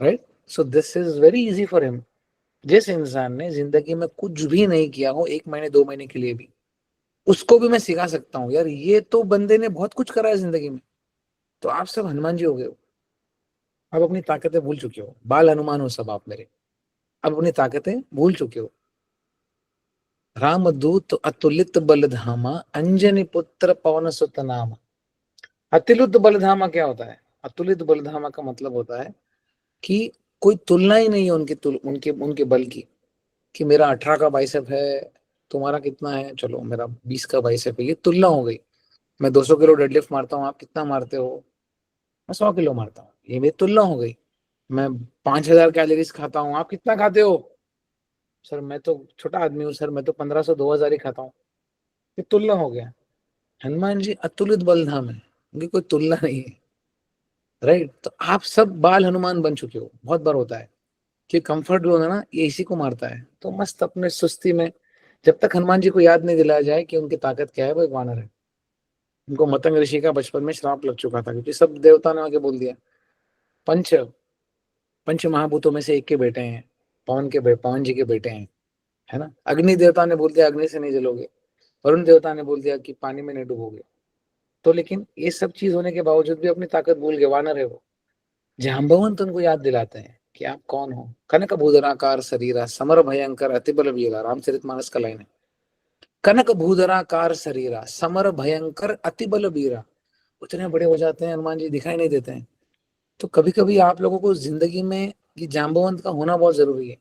right. So this is very easy for him. जिस इंसान ने जिंदगी में कुछ भी नहीं किया हो 1 महीने 2 महीने के लिए भी, उसको भी मैं सिखा सकता हूँ यार, ये तो बंदे ने बहुत कुछ करा है जिंदगी में। तो आप सब हनुमान जी हो गए हो। आप अपनी ताकतें भूल चुके हो, बाल हनुमान हो सब आप मेरे। आप अपनी ताकतें भूल चुके हो। रामदूत अतुलित बलधामा, अंजनी पुत्र पवन सुत नामा। अतुलित बलधामा क्या होता है? अतुलित बलधामा का मतलब होता है कि कोई तुलना ही नहीं है उनके उनके बल की, कि मेरा 18 का बाइसेप है, तुम्हारा कितना है, चलो मेरा 20 का बाइसेप है, ये तुलना हो गई। मैं 200 किलो डेडलिफ्ट मारता हूँ, आप कितना मारते हो? मैं 100 किलो मारता हूँ, ये मेरी तुलना हो गई। मैं 5,000 कैलोरीज खाता हूँ, आप कितना खाते हो? सर मैं तो छोटा आदमी हूँ सर, मैं तो 1,500 2,000 ही खाता हूँ। ये तुलना हो गया। हनुमान जी अतुलित बलधाम है, उनकी कोई तुलना नहीं है, राइट। तो आप सब बाल हनुमान बन चुके हो। बहुत बार होता है कि कंफर्ट जो है ना, ये इसी को मारता है। तो मस्त अपने सुस्ती में, जब तक हनुमान जी को याद नहीं दिलाया जाए कि उनकी ताकत क्या है, वो एक वानर है। उनको मतंग ऋषि का बचपन में श्राप लग चुका था, क्योंकि सब देवता ने आके बोल दिया। पंच पंच महाभूतों में से एक के बेटे हैं, पवन जी के बेटे हैं, है ना। अग्नि देवता ने बोल दिया अग्नि से नहीं जलोगे, वरुण देवता ने बोल दिया कि पानी में नहीं डूबोगे। तो लेकिन ये सब चीज होने के बावजूद भी अपनी ताकत भूल गए, वानर है वो। जाम्बवंत उनको याद दिलाते हैं कि आप कौन हो। कनक भूधराकार शरीरा, समर भयंकर अतिबल वीरा, रामचरितमानस का लाइन है। कनक भूधराकार शरीरा, समर भयंकर अतिबल वीरा। उतने बड़े हो जाते हैं हनुमान जी, दिखाई नहीं देते हैं। तो कभी कभी आप लोगों को जिंदगी में ये जाम्बवंत का होना बहुत जरूरी है।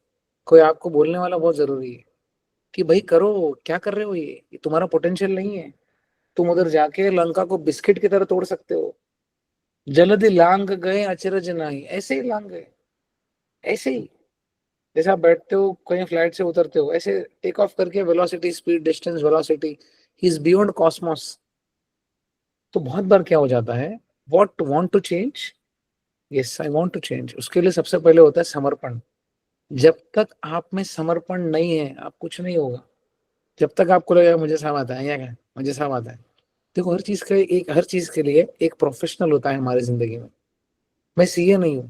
कोई आपको बोलने वाला बहुत जरूरी है कि भाई करो, क्या कर रहे हो, ये तुम्हारा पोटेंशियल नहीं है। तुम उधर जाके लंका को बिस्किट की तरह तोड़ सकते हो। जल्दी लांग गए अचरज नहीं, ऐसे ही लांग गए, ऐसे ही। जैसे आप बैठते हो कहीं फ्लाइट से उतरते हो, ऐसे टेक ऑफ करके velocity, speed, distance, velocity, he is beyond cosmos. तो बहुत बार क्या हो जाता है, what want to change, yes I want to change, उसके लिए सबसे पहले होता है समर्पण। जब तक आप में समर्पण नहीं है, आप कुछ नहीं होगा। जब तक आपको लगेगा मुझे सब आता है, या क्या मुझे सब आता है। देखो हर चीज के लिए एक प्रोफेशनल होता है हमारी जिंदगी में। मैं सीए नहीं हूँ,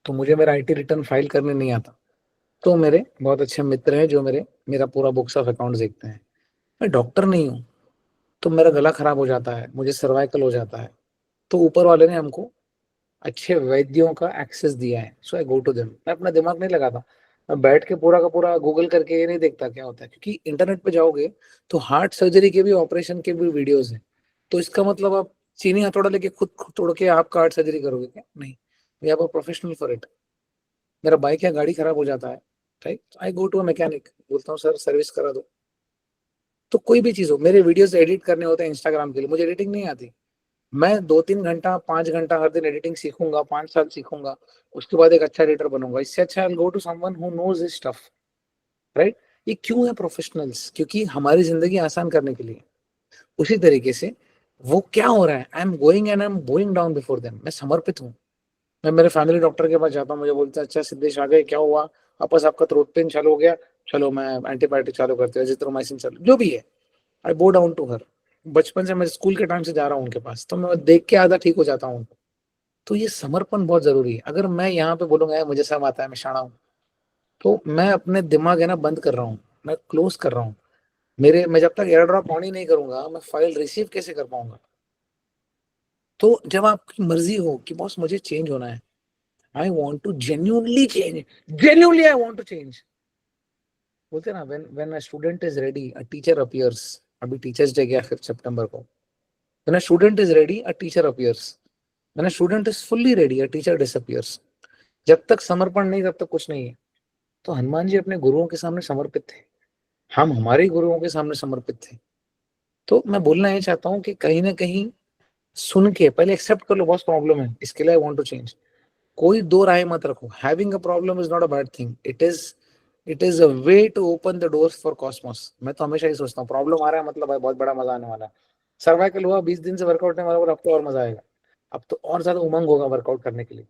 तो मुझे मेरा आईटी रिटर्न फाइल करने नहीं आता। तो मेरे बहुत अच्छे मित्र हैं जो मेरा पूरा बुक्स ऑफ अकाउंट देखते हैं। मैं डॉक्टर नहीं हूँ, तो मेरा गला खराब हो जाता है, मुझे सर्वाइकल हो जाता है, तो ऊपर वाले ने हमको अच्छे वैद्यों का एक्सेस दिया है, सो आई गो टू देम। मैं अपना दिमाग नहीं लगाता, मैं बैठ के पूरा का पूरा गूगल करके ये नहीं देखता क्या होता है, क्योंकि इंटरनेट पे जाओगे तो हार्ट सर्जरी के भी, ऑपरेशन के भी वीडियोस हैं। तो इसका मतलब आप चीनी हथौड़ा लेके खुद तोड़ के आपका हार्ट सर्जरी करोगे क्या? नहीं, we have a professional for it. मेरा बाइक या गाड़ी खराब हो जाता है, right, I go to a mechanic, बोलता हूँ सर सर्विस करा दो। तो कोई भी चीज हो, मेरे वीडियोस एडिट करने होते हैं इंस्टाग्राम के लिए, मुझे एडिटिंग नहीं आती। मैं 2-3 घंटा 5 घंटा हर दिन एडिटिंग सीखूंगा, 5 साल सीखूंगा, उसके बाद एक अच्छा एडिटर बनूंगा। इससे अच्छा I go to someone who knows his stuff, right. ये क्यों है प्रोफेशनल्स? क्योंकि हमारी जिंदगी आसान करने के लिए। उसी तरीके से वो क्या हो रहा है, I am going and I am going down before them. मैं समर्पित हूँ। मैं मेरे फैमिली डॉक्टर के पास जाता हूँ, मुझे बोलते हैं अच्छा सिद्धेश आ गए, क्या हुआ वापस, आपका थ्रोट पेन चालू हो गया, चलो मैं एंटीबायोटिक चालू करते हैं, एजिथ्रोमाइसिन चालू, जो भी है। आई बो डाउन टू हर। बचपन से मैं स्कूल के टाइम से जा रहा हूँ उनके पास, तो मैं देख के आधा ठीक हो जाता हूँ। तो ये समर्पण बहुत जरूरी है। अगर मैं यहाँ पे बोलूंगा यार मुझे सब आता है, मैं शाणा हूँ, तो मैं अपने दिमाग है ना बंद कर रहा हूँ, मैं क्लोज कर रहा हूँ। मैं जब तक एयर ड्रॉप ऑन ही नहीं करूंगा, मैं फाइल रिसीव कैसे कर पाऊंगा? तो जब आपकी मर्जी हो कि बॉस मुझे चेंज होना है, I want to genuinely change, genuinely I want to change, बोलते ना, when a student is ready a teacher appears. अभी टीचर्स डे गया 5 सितंबर को। When a student is ready a teacher appears, when a student is fully ready a teacher disappears. जब तक समर्पण नहीं, तब तक कुछ नहीं है। तो हनुमान जी अपने गुरुओं के सामने समर्पित थे, हम हमारे गुरुओं के सामने समर्पित थे। तो मैं बोलना ये चाहता हूँ कि कहीं ना कहीं सुन के पहले एक्सेप्ट कर लो, बहुत प्रॉब्लम है, इसके लिए आई वांट टू चेंज। कोई दो राय मत रखो। Having a problem is not a bad thing, it is it is a way to open the doors for cosmos. मैं तो हमेशा ही सोचता हूँ प्रॉब्लम आ रहा है मतलब भाई बहुत बड़ा मजा आने वाला है। सर्वाइकल हुआ 20 दिन से वर्कआउट नहीं, वाला अब तो और मजा आएगा, अब तो और ज्यादा उमंग होगा वर्कआउट करने के लिए,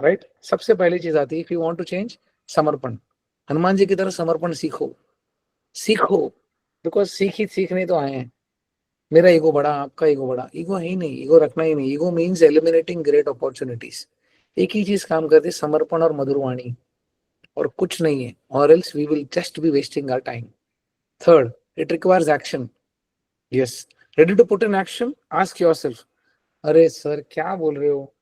राइट। सबसे पहली चीज आती है if you want to change, समर्पण। हनुमान जी की तरह समर्पण सीखो, सीखो, बिकॉज सीखने तो आए हैं। मेरा ईगो बड़ा, आपका ईगो बड़ा, ईगो है ही नहीं, ईगो रखना ही नहीं। Ego means eliminating great opportunities. एक ही चीज काम करती है, समर्पण और मधुरवाणी, और कुछ नहीं है, और else we will just be wasting our time. Third, it requires action. Yes, ready to put in action, ask yourself, अरे सर क्या बोल रहे हो,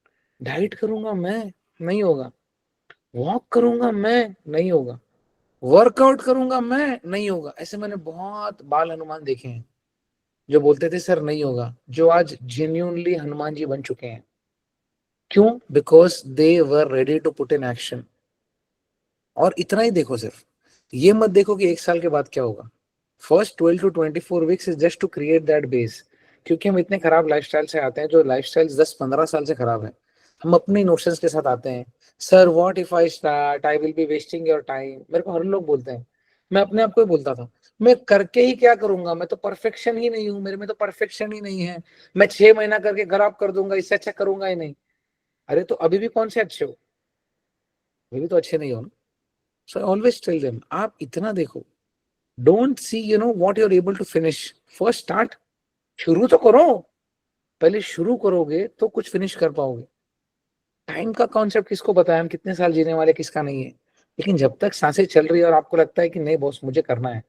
डाइट करूंगा मैं, नहीं होगा। वॉक करूंगा मैं, नहीं होगा। वर्कआउट करूंगा मैं, नहीं होगा। ऐसे मैंने बहुत बाल हनुमान देखे हैं जो बोलते थे सर नहीं होगा, जो आज जेन्युइनली हनुमान जी बन चुके हैं। क्यों? Because they were ready to put in action. और इतना ही देखो, सिर्फ ये मत देखो कि एक साल के बाद क्या होगा। First 12 to 24 weeks is just to create that base. क्योंकि हम इतने खराब लाइफस्टाइल से आते हैं, जो लाइफस्टाइल 10-15 साल से खराब है। हम अपने नोशंस के साथ आते हैं, sir what if I start, I will be wasting your time. मेरे को हर लोग बोलते हैं, मैं अपने आप को ही बोलता था, मैं करके ही क्या करूंगा, मैं तो परफेक्शन ही नहीं हूं, मेरे में तो परफेक्शन ही नहीं है, मैं 6 महीना करके खराब कर दूंगा, इससे अच्छा करूंगा ही नहीं। अरे तो अभी भी कौन से अच्छे हो, अभी भी तो अच्छे नहीं हो ना। So I always tell them, आप इतना देखो, don't see what you are able to finish, first start. शुरू तो करो, पहले शुरू करोगे तो कुछ फिनिश कर पाओगे। टाइम का कॉन्सेप्ट किसको पता है, हम कितने साल जीने वाले, किसका नहीं है। लेकिन जब तक सांसें चल रही है और आपको लगता है कि नहीं बॉस मुझे करना है,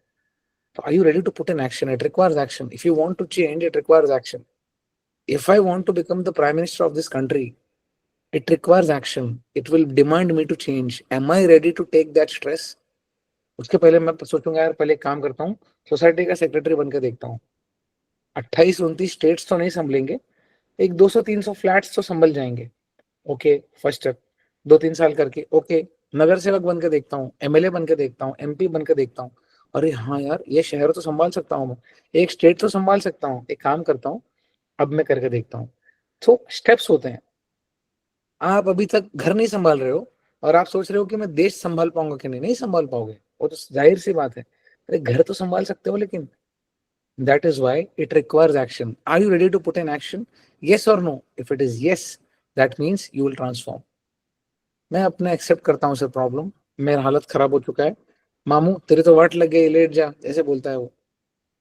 तो are you ready to put in action? It requires action. If you want to change, it requires action. If I want to become the prime minister of this country, it requires action. It will demand me to change. Am I ready to take that stress? उसके पहले मैं सोचूंगा यार पहले एक काम करता हूँ, सोसाइटी का सेक्रेटरी बनकर देखता हूँ। 28-29 स्टेट्स तो नहीं संभलेंगे, एक 200-300 फ्लैट्स तो संभल जाएंगे। ओके, फर्स्ट स्टेप, 2-3 साल करके। ओके, नगर सेवक बनकर देखता हूँ, एमएलए बनकर देखता हूँ, एमपी बनकर देखता हूँ। अरे हाँ यार, ये शहर तो संभाल सकता हूँ मैं, एक स्टेट तो संभाल सकता हूँ। एक काम करता हूँ, अब मैं करके देखता हूँ। तो स्टेप्स होते हैं। आप अभी तक घर नहीं संभाल रहे हो और आप सोच रहे हो कि मैं देश संभाल पाऊंगा कि नहीं, नहीं संभाल पाओगे, वो तो जाहिर सी बात है। अरे घर तो संभाल सकते हो, लेकिन that is why it requires action. Are you ready to put in action? Yes or no? If it is yes, that means you will transform. मैं अपने एक्सेप्ट करता हूँ सर प्रॉब्लम, मेरा हालत खराब हो चुका है, मामू तेरे तो वाट लग गई, लेट जा, ऐसे बोलता है वो।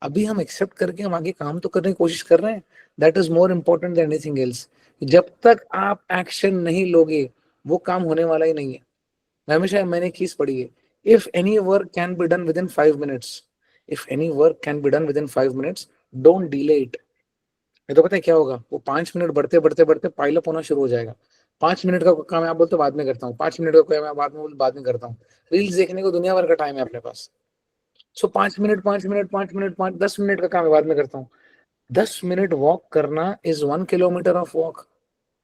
अभी हम एक्सेप्ट करके हम आगे काम तो करने की कोशिश कर रहे हैं। That is more important than anything else. जब तक आप एक्शन नहीं लोगे, वो काम होने वाला ही नहीं है। हमेशा मैंने एक चीज पढ़ी है, if any work can be done with in 5 minutes, if any work can be done with in 5 minutes, don't delay it. नहीं तो पता है क्या होगा, वो 5 मिनट बढ़ते बढ़ते बढ़ते पाइलअप होना शुरू हो जाएगा। 5 मिनट का काम है, आप बोलते हो बाद में करता हूँ, 5 मिनट का काम है बाद में करता हूँ। रील्स देखने को दुनिया भर का टाइम है अपने पास। सो 5 मिनट 5 मिनट 5 मिनट 10 मिनट का काम है बाद में करता हूँ। 10 मिनट वॉक करना is 1 kilometre of walk.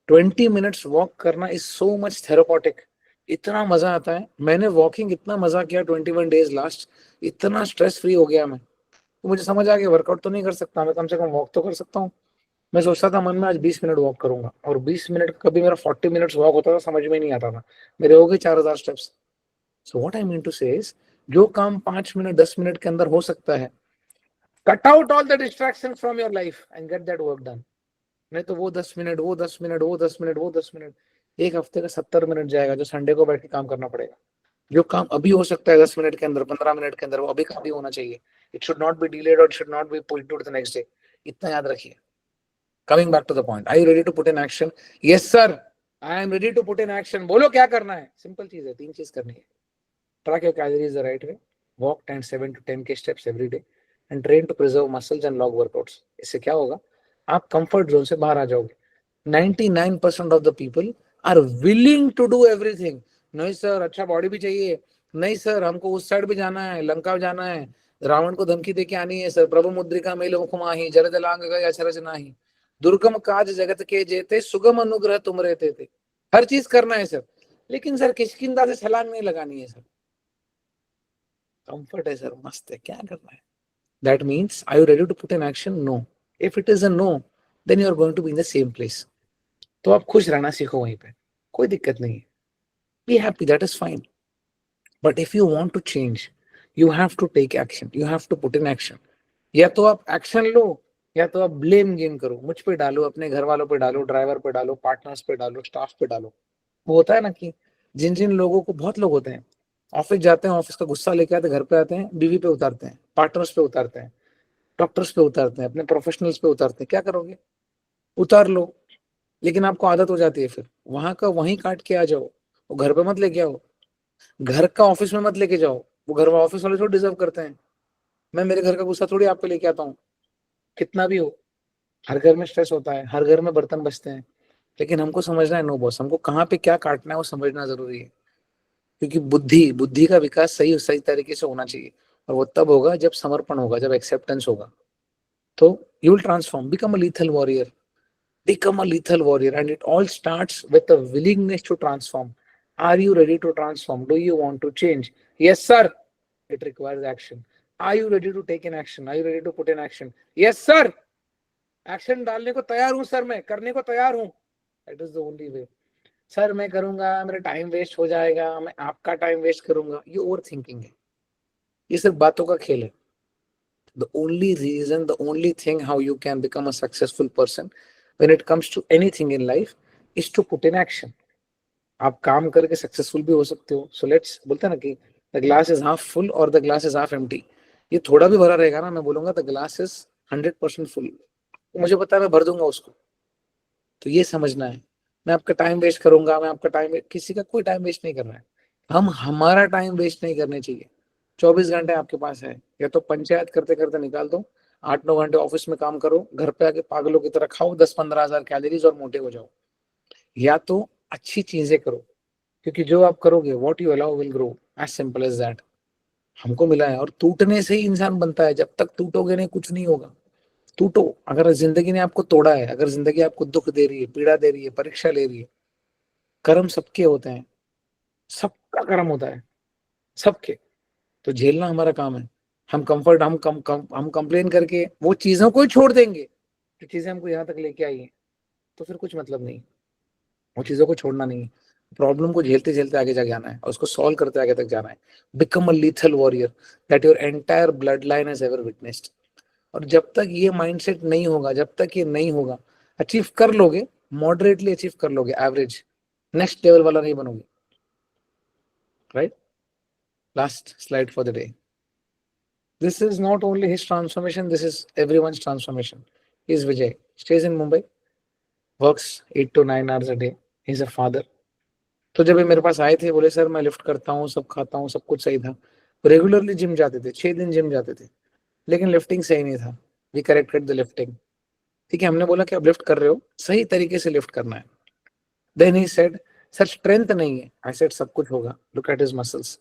20 minutes walk करना इज सो मच थेरापॉटिक। इतना मजा आता है, मैंने वॉकिंग इतना मजा किया 21 डेज लास्ट, इतना स्ट्रेस फ्री हो गया मैं। तो मुझे समझ आ गया वर्कआउट तो नहीं कर सकता मैं, कम से कम वॉक तो कर सकता हूँ। मैं सोचता था मन में आज 20 मिनट वॉक करूंगा, और 20 मिनट कभी मेरा 40 मिनट्स वॉक होता था, समझ में नहीं आता था, मेरे हो गए 4000 steps. So what I mean to say is, जो काम 5 मिनट 10 मिनट के अंदर हो सकता है, cut out all the distraction from your life and get that work done. नहीं तो वो 10 मिनट, वो 10 मिनट, वो 10 मिनट, वो 10 मिनट, एक हफ्ते का 70 मिनट जाएगा, जो संडे को बैठ के काम करना पड़ेगा। जो काम अभी हो सकता है 10 मिनट के अंदर, 15 मिनट के अंदर, वो अभी का अभी होना चाहिए। It should not be delayed और it should not be pushed to the next day. इतना याद रखिए। Coming back to the point, are you ready to put in action? Yes sir, I am ready to put in action. बोलो क्या करना है, सिंपल चीज है, 3 चीज करनी है। Track your calories the right way, walk 7 to 10K steps every day, and train to preserve muscles and log workouts. इससे क्या होगा, आप कंफर्ट जोन से बाहर आ जाओगे। 99% of the people are willing to do everything. नहीं सर, अच्छा बॉडी भी चाहिए, नहीं सर हमको उस साइड भी जाना है, लंका जाना है, रावण को धमकी देके आनी है सर, प्रभु मुद्रिका मेल मुखमाही, जर जलांग गए अचरज नाही, दुर्गम काज जगत के जेते, सुगम अनुग्रह तुम रहते थे। हर चीज करना है सर, लेकिन सर किष्किंधा से छलांग नहीं लगानी है सर। कंफर्ट है सर, मस्त है, क्या करना है? That means are you ready to put in action? No. If it is a no, then you are going to be in the same place. तो आप खुश रहना सीखो वहीं पे, कोई दिक्कत नहीं है। Be happy, that is fine. But if you want to change, you have to take action. You have to put in action. या तो आप एक्शन लो या तो आप ब्लेम गेम करो, मुझ पे डालो, अपने घर वालों पे डालो, ड्राइवर पे डालो, पार्टनर्स पे डालो, स्टाफ पे डालो। वो होता है ना कि जिन जिन लोगों को, बहुत लोग होते हैं ऑफिस जाते हैं, ऑफिस का गुस्सा लेके आते, घर पे आते हैं, बीवी पे उतारते हैं, पार्टनर्स पे उतारते हैं, डॉक्टर्स पे उतारते हैं, अपने प्रोफेशनल्स पे उतारते हैं। क्या करोगे? उतार लो, लेकिन आपको आदत हो जाती है, फिर वहां का वहीं काट के आ जाओ। वो घर पे मत लेके आओ, घर का ऑफिस में मत लेके जाओ। वो घर ऑफिस वाले थोड़ी डिजर्व करते हैं। मैं मेरे घर का गुस्सा थोड़ी आप पे लेके आता हूँ, कितना भी हो। हर घर में स्ट्रेस होता है, हर घर में बर्तन बजते हैं, लेकिन हमको समझना है, नो बॉस, हमको कहाँ पे क्या काटना है वो समझना जरूरी है। क्योंकि बुद्धि बुद्धि का विकास सही सही तरीके से होना चाहिए, और वो तब होगा जब समर्पण होगा, जब एक्सेप्टेंस होगा। तो you will transform, become a lethal warrior, become a lethal warrior, and it all starts with a willingness to transform. Are you ready to transform? Do you want to change? Yes sir. It requires action. Are you ready to take in action? Are you ready to put in action? Yes sir. Action डालने को तैयार हूं सर, मैं करने को तैयार हूं। That is the only way. Sir मैं करूंगा, मेरा टाइम वेस्ट हो जाएगा, मैं आपका टाइम वेस्ट करूंगा, ये ओवर थिंकिंग है, ये सिर्फ बातों का खेल है। The only reason, the only thing how you can become a successful person when it comes to anything in life is to put in action. आप काम करके सक्सेसफुल भी हो सकते हो। सो लेट्स, बोलते हैं ना कि the glass is half full और the glass is half empty. ये थोड़ा भी भरा रहेगा ना, मैं बोलूंगा द ग्लास इज 100% फुल। मुझे पता है मैं भर दूंगा उसको। तो ये समझना है, मैं आपका टाइम वेस्ट करूंगा, मैं आपका टाइम, किसी का कोई टाइम वेस्ट नहीं कर रहा है। हम हमारा टाइम वेस्ट नहीं करने चाहिए। 24 घंटे आपके पास है, या तो पंचायत करते करते निकाल दो, 8-9 घंटे ऑफिस में काम करो, घर पे आके पागलों की तरह खाओ 10-15 हजार कैलोरीज और मोटे हो जाओ। या तो अच्छी चीजें करो, क्योंकि जो आप करोगे, what you allow will grow, as simple as that. हमको मिला है, और टूटने से ही इंसान बनता है। जब तक टूटोगे नहीं, कुछ नहीं होगा। टूटो। अगर जिंदगी ने आपको तोड़ा है, अगर जिंदगी आपको दुख दे रही है, पीड़ा दे रही है, परीक्षा ले रही है, कर्म सबके होते हैं, सबका कर्म होता है, सबके। तो झेलना हमारा काम है। हम कंफर्ट, हम कंप्लेन करके वो चीजों को ही छोड़ देंगे जो चीजें हमको यहाँ तक लेके आई हैं, तो फिर कुछ मतलब नहीं। वो चीजों को छोड़ना नहीं है, प्रॉब्लम को झेलते झेलते आगे जाके आना है, और उसको सॉल्व करते आगे तक जाना है। Become a lethal warrior that your entire blood line has ever witnessed. और जब तक ये माइंडसेट नहीं होगा, जब तक ये नहीं होगा, अचीव कर लोगे, मॉडरेटली अचीव कर लोगे, एवरेज, नेक्स्ट लेवल वाला नहीं बनोगे। Right? Last slide for the day. This is not only his transformation, this is everyone's transformation. He is Vijay, stays in Mumbai, works 8 to 9 hours a day. He's a father. तो जब ये मेरे पास आए थे, बोले सर मैं लिफ्ट करता हूँ, सब खाता हूँ, सब कुछ सही था, रेगुलरली जिम जाते थे, 6 दिन जिम जाते थे, लेकिन लिफ्टिंग सही नहीं था। We corrected the lifting. ठीक है, हमने बोला कि आप लिफ्ट कर रहे हो, सही तरीके से लिफ्ट करना है। Then he said sir strength नहीं है। आई सेड सब कुछ होगा, look at his muscles.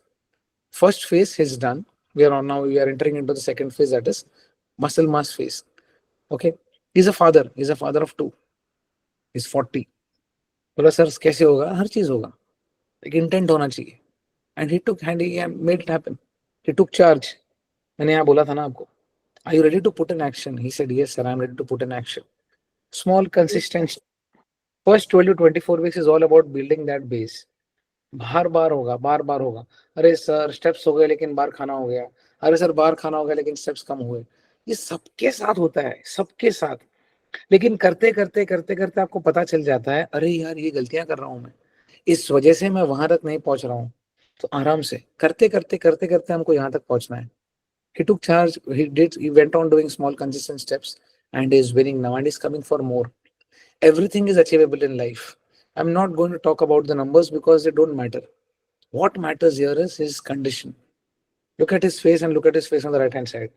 First phase is done. We are entering into the second phase, that is muscle mass phase. Okay. He's a father. He's a father of 2. He's 40. बोला सर कैसे होगा? हर चीज होगा, एक इंटेंट होना चाहिए। And he made it happen. He took charge. मैंने यहाँ बोला था ना आपको, are you ready to put in action? He said yes sir, I'm ready to put in action. Small consistent. First 12 to 24 weeks is all about building that base. बार बार होगा, बार बार होगा। अरे सर स्टेप्स हो गए लेकिन बार खाना हो गया, अरे सर बार खाना हो गया लेकिन स्टेप्स कम हुए। ये सबके साथ होता है, सबके साथ। लेकिन करते करते करते करते आपको पता चल जाता है, अरे यार ये गलतियां कर रहा हूं मैं, इस वजह से मैं वहां तक नहीं पहुंच रहा हूँ। तो आराम से करते करते करते करते हमको यहाँ तक पहुंचना है। He took charge, he went on doing small consistent steps, and he is winning now, and is coming for more. Everything is achievable in life. I'm not going to talk about the numbers because they don't matter. What matters here is his condition. Look at his face, and look at his face on the right hand side.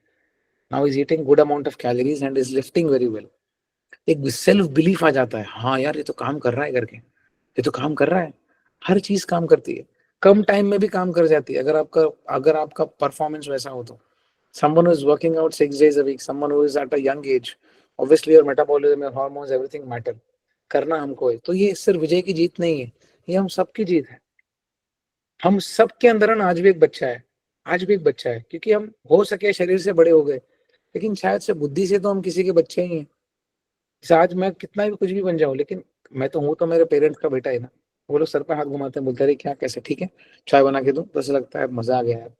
Now he's eating good amount of calories and is lifting very well. एक सेल्फ बिलीफ आ जाता है, हाँ यार ये तो काम कर रहा है करके, ये तो काम कर रहा है, हर चीज काम करती है, कम टाइम में भी काम कर जाती है, अगर आपका परफॉर्मेंस वैसा हो तो। Someone who is working out 6 days a week, someone who is at a young age, obviously your metabolism, your hormones, everything matter. करना हमको है। तो ये सिर्फ विजय की जीत नहीं है, ये हम सबकी जीत है। हम सबके अंदर ना आज भी एक बच्चा है, आज भी एक बच्चा है, क्योंकि हम हो सके शरीर से बड़े हो गए, लेकिन शायद से बुद्धि से तो हम किसी के बच्चे ही हैं। आज मैं कितना भी कुछ भी बन जाऊं, लेकिन मैं तो हूं तो मेरे पेरेंट्स का बेटा है ना। वो लोग सर पे हाथ घुमाते हैं, बोलते हैं अरे क्या कैसे, ठीक है चाय बना के दूं, तो ऐसा लगता है मजा आ गया यार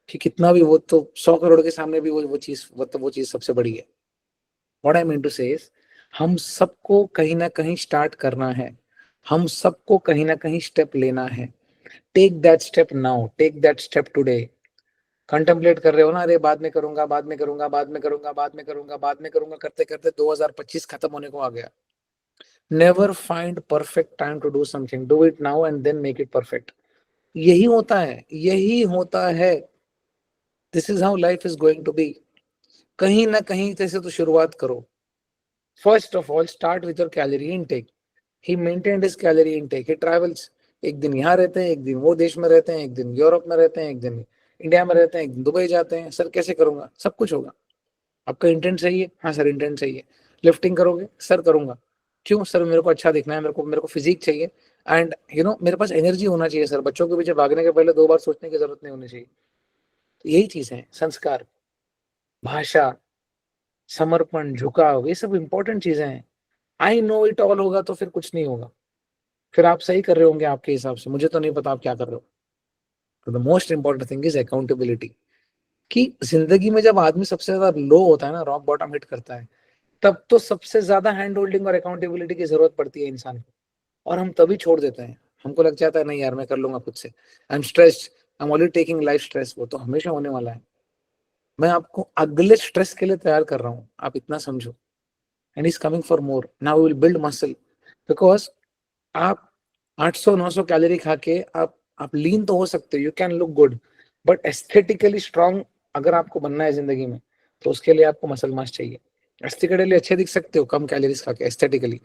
कि कितना भी, वो तो 100 करोड़ के सामने भी वो चीज सबसे बड़ी है। What I mean to say is, हम सबको कहीं ना कहीं स्टार्ट करना है, हम सबको कहीं ना कहीं स्टेप लेना है। Take that step now, take that step today. Contemplate कर रहे हो ना, अरे बाद में करूंगा, बाद में करूंगा, बाद में करूंगा, बाद में करूंगा, बाद में करूंगा, करते करते 2025 खत्म होने को आ गया। Never find perfect time to do something, do it now and then make it perfect. यही होता है, यही होता है। This is how life is going to be. कहीं ना कहीं से तो शुरुआत करो। First of all start with your calorie intake. He maintained his calorie intake, he travels. एक दिन यहाँ रहते हैं, एक दिन वो देश में रहते हैं, एक दिन यूरोप में रहते हैं, एक दिन इंडिया में रहते हैं, एक दिन दुबई जाते हैं। सर कैसे करूंगा? सब कुछ होगा। आपका इंटेंट सही है? हाँ सर इंटेंट सही है। लिफ्टिंग करोगे? सर करूंगा। क्यों सर? मेरे को अच्छा दिखना है, मेरे को फिजिक चाहिए, एंड मेरे पास एनर्जी होना चाहिए सर। बच्चों के पीछे भागने के पहले 2 बार सोचने की जरूरत नहीं होनी चाहिए। तो यही चीज है, संस्कार, भाषा, समर्पण, झुकाव, ये सब इंपॉर्टेंट चीजें हैं। आई नो इट ऑल होगा तो फिर कुछ नहीं होगा। फिर आप सही कर रहे होंगे आपके हिसाब से, मुझे तो नहीं पता आप क्या कर रहे हो। तो the most important thing is accountability. कि जिंदगी में जब आदमी सबसे ज्यादा लो होता है ना, रॉक बॉटम हिट करता है, तब तो सबसे ज्यादा हैंड होल्डिंग और अकाउंटेबिलिटी की जरूरत पड़ती है इंसान को। और हम तभी छोड़ देते हैं। हमको लग जाता है नहीं यार मैं कर लूंगा खुद से, I am stressed, I am already taking life stress. वो तो हमेशा होने वाला है। मैं आपको अगले स्ट्रेस के लिए तैयार कर रहा हूँ, आप इतना समझो। And is coming for more. Now will build muscle. Because आप 800-900 कैलोरी खा के आप लीन तो हो सकते हो, you can look good, but aesthetically strong अगर आपको बनना है जिंदगी में, तो उसके लिए आपको मसल मास चाहिए। एस्थेटिकली अच्छे दिख सकते हो कम कैलोरीज खा के एस्थेटिकली,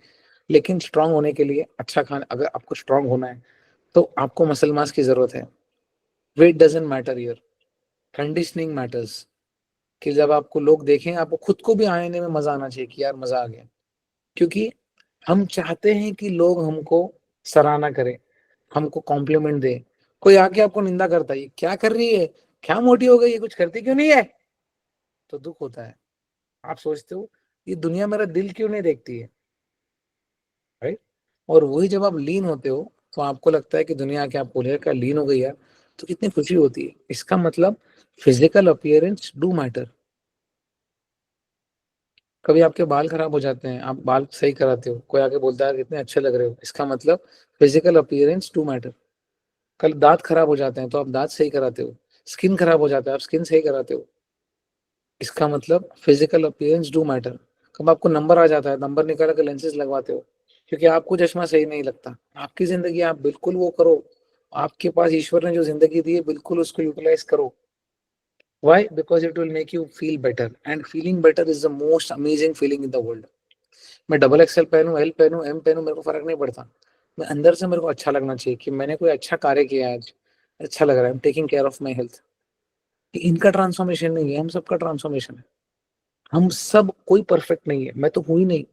लेकिन स्ट्रांग होने के लिए अच्छा खाना, अगर आपको स्ट्रांग होना है तो आपको मसल मास की जरूरत है। Weight doesn't matter here, conditioning matters. कि जब आपको लोग देखें, आपको खुद को भी आईने में मजा आना चाहिए कि यार मजा आ गया। क्योंकि हम चाहते हैं कि लोग हमको सराहना करें, हमको कॉम्प्लीमेंट दे। कोई आके आपको निंदा करता है, ये क्या कर रही है, क्या मोटी हो गई है, कुछ करती क्यों नहीं है, तो दुख होता है। आप सोचते हो ये दुनिया मेरा दिल क्यों नहीं देखती है, राइट? और वही जब आप लीन होते हो तो आपको लगता है कि दुनिया क्या बोले, क्या लीन हो गई यार, तो कितनी खुशी होती है। इसका मतलब फिजिकल अपीयरेंस डू मैटर। कभी आपके बाल खराब हो जाते हैं, आप बाल सही कराते हो, कोई आके बोलता है कितने अच्छे लग रहे हो, इसका मतलब फिजिकल अपीयरेंस डू मैटर। कल दांत खराब हो जाते हैं तो आप दांत सही कराते हो, स्किन खराब हो जाता है आप स्किन सही कराते हो, इसका मतलब फिजिकल अपीयरेंस डू मैटर। कब आपको नंबर आ जाता है, नंबर निकाल के लेंसेज लगवाते हो क्योंकि आपको चश्मा सही नहीं लगता। आपकी जिंदगी आप बिल्कुल वो करो, आपके पास ईश्वर ने जो जिंदगी दी है बिल्कुल उसको यूटिलाइज करो। Why? Because it will make you feel better, and feeling better is the most amazing feeling in the world. मैं डबल एक्सएल पहनूं, एल पहनूं, एम पहनूं, मेरे को फर्क नहीं पड़ता। मैं अंदर से मेरे को अच्छा लगना चाहिए कि मैंने कोई अच्छा कार्य किया है आज, अच्छा लग रहा है, I am taking care of my health. इनका ट्रांसफॉर्मेशन नहीं है, हम सबका ट्रांसफॉर्मेशन है। हम सब, कोई परफेक्ट नहीं है, मैं तो हूं ही नहीं।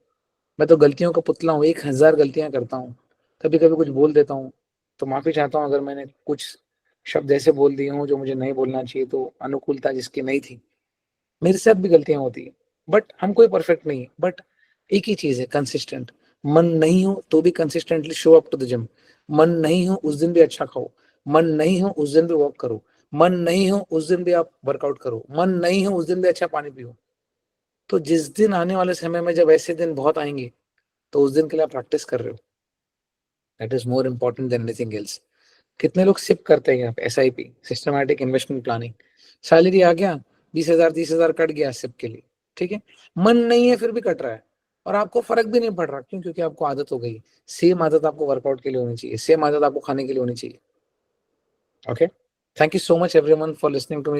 मैं तो गलतियों का पुतला हूँ, 1000 गलतियां करता हूँ। कभी कभी कुछ बोल देता हूँ तो माफी चाहता हूँ अगर मैंने कुछ शब्द ऐसे बोल दिए हों जो मुझे नहीं बोलना चाहिए, तो अनुकूलता जिसकी नहीं थी। मेरे साथ भी गलतियां होती है, बट हम कोई परफेक्ट नहीं है। बट एक ही चीज है, कंसिस्टेंट। मन नहीं हो तो भी consistently show up to the gym. मन नहीं हो उस दिन भी अच्छा खाओ, मन नहीं हो उस दिन भी वॉक करो, मन नहीं हो उस दिन भी आप वर्कआउट करो, मन नहीं हो उस दिन भी अच्छा पानी पियो। तो जिस दिन आने वाले समय में जब ऐसे दिन बहुत आएंगे, तो उस दिन के लिए आप प्रैक्टिस कर रहे हो। That is more important than anything else. कितने लोग सिप करते हैं यहाँ पे, SIP, systematic investment planning. Salary आ गया, 20,000 30,000 कट गया सिप के लिए, ठीक है। मन नहीं है फिर भी कट रहा है, और आपको फर्क भी नहीं पड़ रहा। क्यों? क्योंकि आपको आदत हो गई। सेम आदत आपको वर्कआउट के लिए होनी चाहिए, सेम आदत आपको खाने के लिए होनी चाहिए। Okay, thank you so much everyone for listening to me.